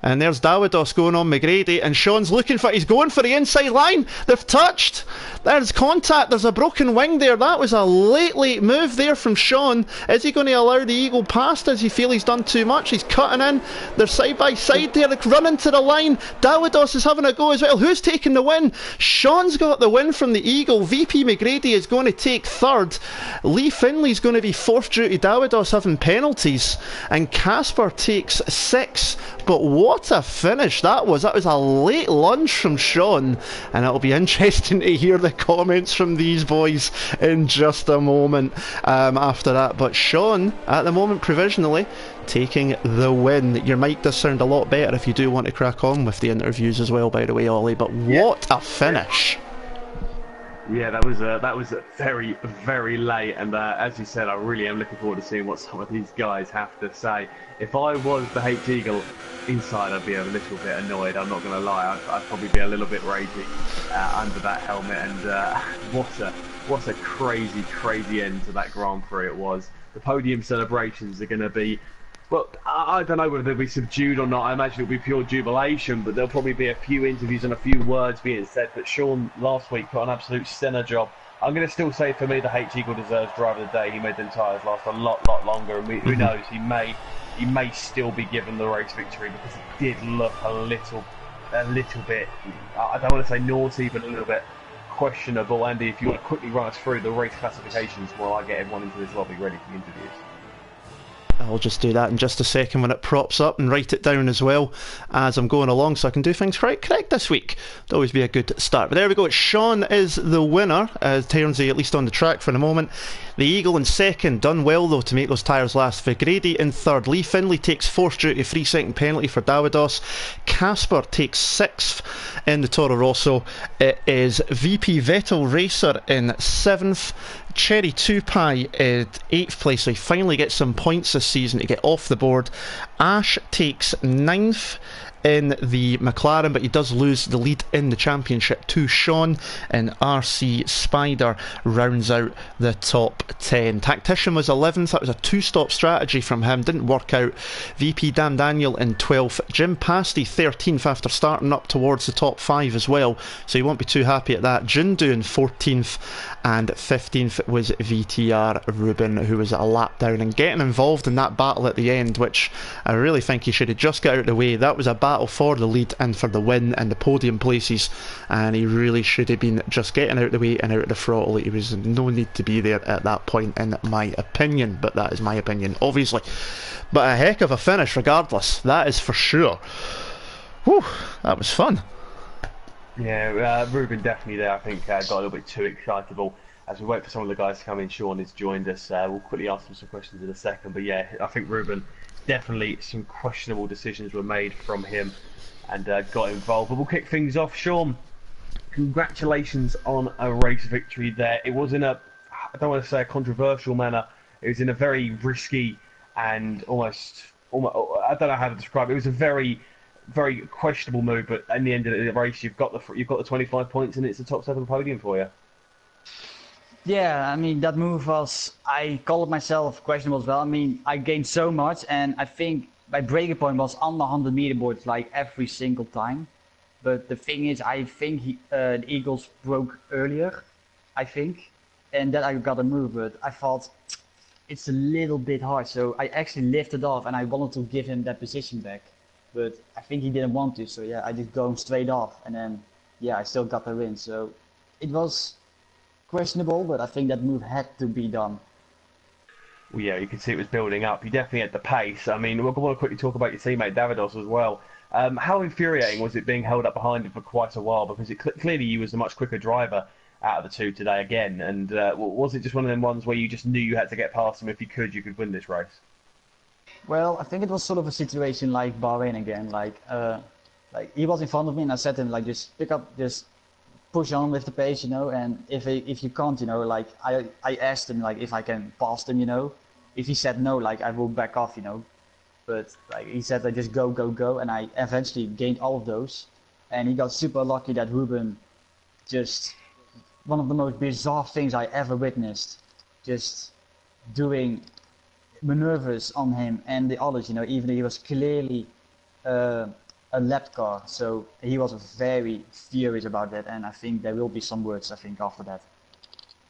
And there's Dawidos going on McGrady, and Sean's looking for, he's going for the inside line. They've touched. There's contact. There's a broken wing there. That was a late move there from Sean. Is he going to allow the Eagle past? Does he feel he's done too much? He's cutting in. They're side by side there, running to the line. Dawidos is having a go as well. Who's taking the win? Sean's got the win from the Eagle. VP McGrady is going to take third. Lee Finley's going to be fourth due to Dawidos having penalties, and Casper takes 6. But what a finish that was. That was a late lunge from Sean, and it'll be interesting to hear the comments from these boys in just a moment after that. But Sean, at the moment, provisionally taking the win. Your mic does sound a lot better if you do want to crack on with the interviews as well, by the way, Ollie. But what a finish. Yeah, that was very, very late, and as you said, I really am looking forward to seeing what some of these guys have to say. If I was the H Eagle inside, I'd be a little bit annoyed, I'm not going to lie. I'd probably be a little bit raging under that helmet, and what a crazy end to that Grand Prix it was. The podium celebrations are going to be, well, I don't know whether they'll be subdued or not. I imagine it'll be pure jubilation, but there'll probably be a few interviews and a few words being said. But Sean last week put an absolute stunner job. I'm going to still say, for me, the H Eagle deserves driver of the day. He made the tyres last a lot longer, and who knows, he may still be given the race victory, because it did look a little bit, I don't want to say naughty, but a little bit questionable. Andy, if you want to quickly run us through the race classifications while I get everyone into this lobby ready for the interviews. I'll just do that in just a second when it props up, and write it down as well as I'm going along, so I can do things correct this week. It'll always be a good start. But there we go. Sean is the winner, as Townsy at least on the track for the moment. The Eagle in second, done well though to make those tyres last. Viggrady in third. Lee Finley takes fourth due to a 3-second penalty for Dawidos. Casper takes sixth in the Toro Rosso. It is VP Vettel Racer in seventh. Cherry Tupai in 8th place, so he finally gets some points this season to get off the board. Ash takes 9th in the McLaren, but he does lose the lead in the championship to Sean, and RC Spider rounds out the top 10. Tactician was 11th. That was a 2-stop strategy from him, didn't work out. VP Dan Daniel in 12th. Jim Pasty 13th after starting up towards the top 5 as well, so he won't be too happy at that. Jindu in 14th, and 15th was VTR Ruben, who was a lap down and getting involved in that battle at the end, which I really think he should have just got out of the way. That was a bad battle for the lead and for the win and the podium places, and he really should have been just getting out of the way and out of the throttle. He was no need to be there at that point, in my opinion, but that is my opinion, obviously. But a heck of a finish regardless, that is for sure. Whew, that was fun. Yeah, Ruben definitely there, I think, got a little bit too excitable. As we wait for some of the guys to come in, Sean has joined us. We'll quickly ask him some questions in a second. But yeah, I think Ruben, definitely some questionable decisions were made from him and got involved. But we'll kick things off. Sean, congratulations on a race victory there. It was in a, I don't want to say a controversial manner, it was in a very risky and almost I don't know how to describe it. It was a very questionable move, but in the end of the race, you've got the 25 points, and it's the top 7 podium for you. Yeah, I mean, that move was, I call it myself, questionable as well. I mean, I gained so much, and I think my breaking point was on the 100 meter boards like every single time. But the thing is, I think the Eagles broke earlier, I think, and then I got a move, but I thought it's a little bit hard. So I actually lifted off, and I wanted to give him that position back. But I think he didn't want to, so yeah, I just go straight off, and then, yeah, I still got the win. So it was questionable, but I think that move had to be done. Well, yeah, you can see it was building up. You definitely had the pace. I mean, we'll want to quickly talk about your teammate Davidos as well. How infuriating was it being held up behind him for quite a while? Because clearly you was the much quicker driver out of the two today again. And was it just one of them ones where you just knew you had to get past him? If you could win this race? Well, I think it was sort of a situation like Bahrain again. Like he was in front of me, and I said to him, like, just pick up, just push on with the pace, you know. And if you can't, you know, like I asked him like if I can pass him, you know. If he said no, like I will back off, you know. But like he said, like just go, and I eventually gained all of those. And he got super lucky that Ruben, just one of the most bizarre things I ever witnessed, just doing maneuvers on him and the others, you know, even though he was clearly a lap car. So he was very furious about that, and I think there will be some words, I think, after that.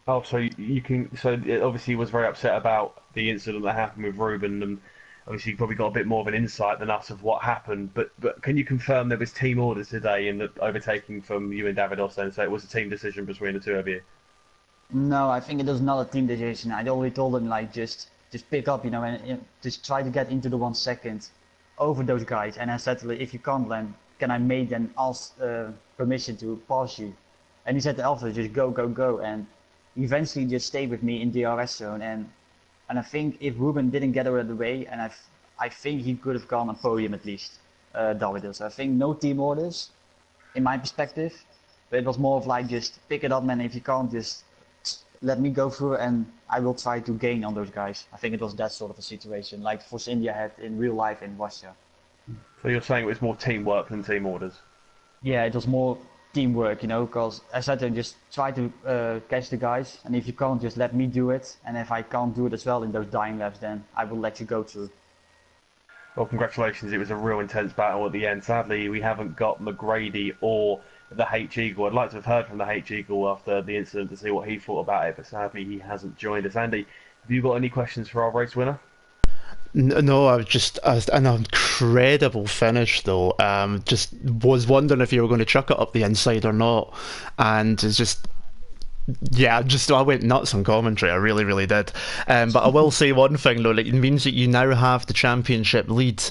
Oh, so you can. So obviously, he was very upset about the incident that happened with Ruben, and obviously, you probably got a bit more of an insight than us of what happened. But can you confirm there was team orders today in the overtaking from you and Davidos? Then, so it was a team decision between the two of you. No, I think it was not a team decision. I only told him like just pick up, you know, and just try to get into the 1 second over those guys. And I said, if you can't, then can I ask permission to pass you? And he said after, just go, and eventually just stayed with me in the DRS zone. And I think if Ruben didn't get out of the way, and I think he could have gone on podium at least, Davido. So I think no team orders, in my perspective, but it was more of like just pick it up, man. If you can't, just let me go through, and I will try to gain on those guys. I think it was that sort of a situation, like Force India had in real life in Russia. So you're saying it was more teamwork than team orders? Yeah, it was more teamwork, you know, because I said to him, just try to catch the guys, and if you can't, just let me do it, and if I can't do it as well in those dying laps, then I will let you go through. Well, congratulations, it was a real intense battle at the end. Sadly, we haven't got McGrady or the H-Eagle. I'd like to have heard from the H-Eagle after the incident to see what he thought about it, but sadly he hasn't joined us. Andy, have you got any questions for our race winner? No, I was an incredible finish though. Just was wondering if you were going to chuck it up the inside or not, and it's just. Yeah, I went nuts on commentary. I really did. But I will say one thing though: like, it means that you now have the championship lead,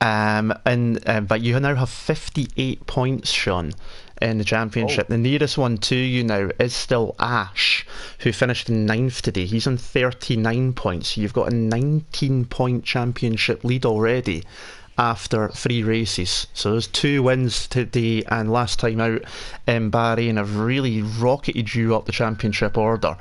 but you now have 58 points, Sean, in the championship. The nearest one to you now is still Ash, who finished in 9th today. He's on 39 points. You've got a 19-point championship lead already after 3 races. So those 2 wins today and last time out in Bahrain have really rocketed you up the championship order.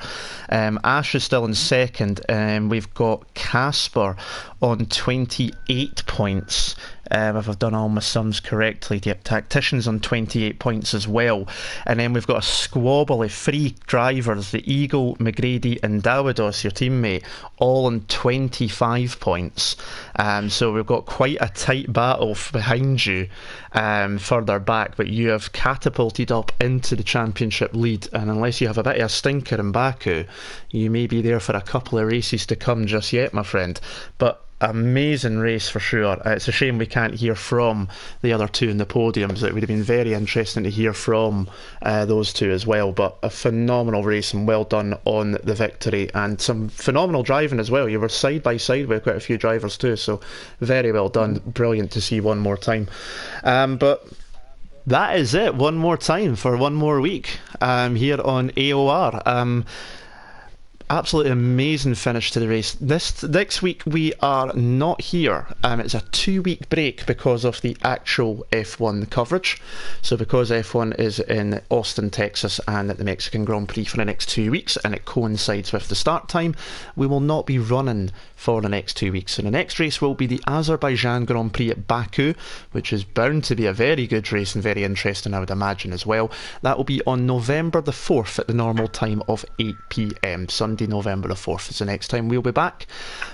Ash is still in 2nd. We've got Casper on 28 points. If I've done all my sums correctly. Yep, Tactician's on 28 points as well. And then we've got a squabble of 3 drivers, the Eagle, McGrady and Dawidos, your teammate, all on 25 points. So we've got quite a tight battle behind you further back, but you have catapulted up into the championship lead, and unless you have a bit of a stinker in Baku, you may be there for a couple of races to come just yet, my friend. But amazing race for sure. It's a shame we can't hear from the other two in the podiums. It would have been very interesting to hear from those two as well, but a phenomenal race and well done on the victory, and some phenomenal driving as well. You were side by side with quite a few drivers too, so very well done. Brilliant to see one more time. But that is it, one more time for one more week here on AOR. Absolutely amazing finish to the race. This next week we are not here. It's a 2-week break because of the actual F1 coverage. So because F1 is in Austin, Texas and at the Mexican Grand Prix for the next 2 weeks, and it coincides with the start time, we will not be running for the next 2 weeks. So the next race will be the Azerbaijan Grand Prix at Baku, which is bound to be a very good race and very interesting, I would imagine, as well. That will be on November the 4th at the normal time of 8 PM. Sunday, November the 4th is the next time we'll be back.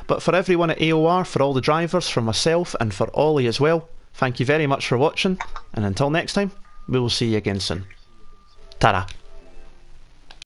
But for everyone at AOR, for all the drivers, for myself and for Ollie as well, thank you very much for watching, and until next time, we will see you again soon. Ta-da.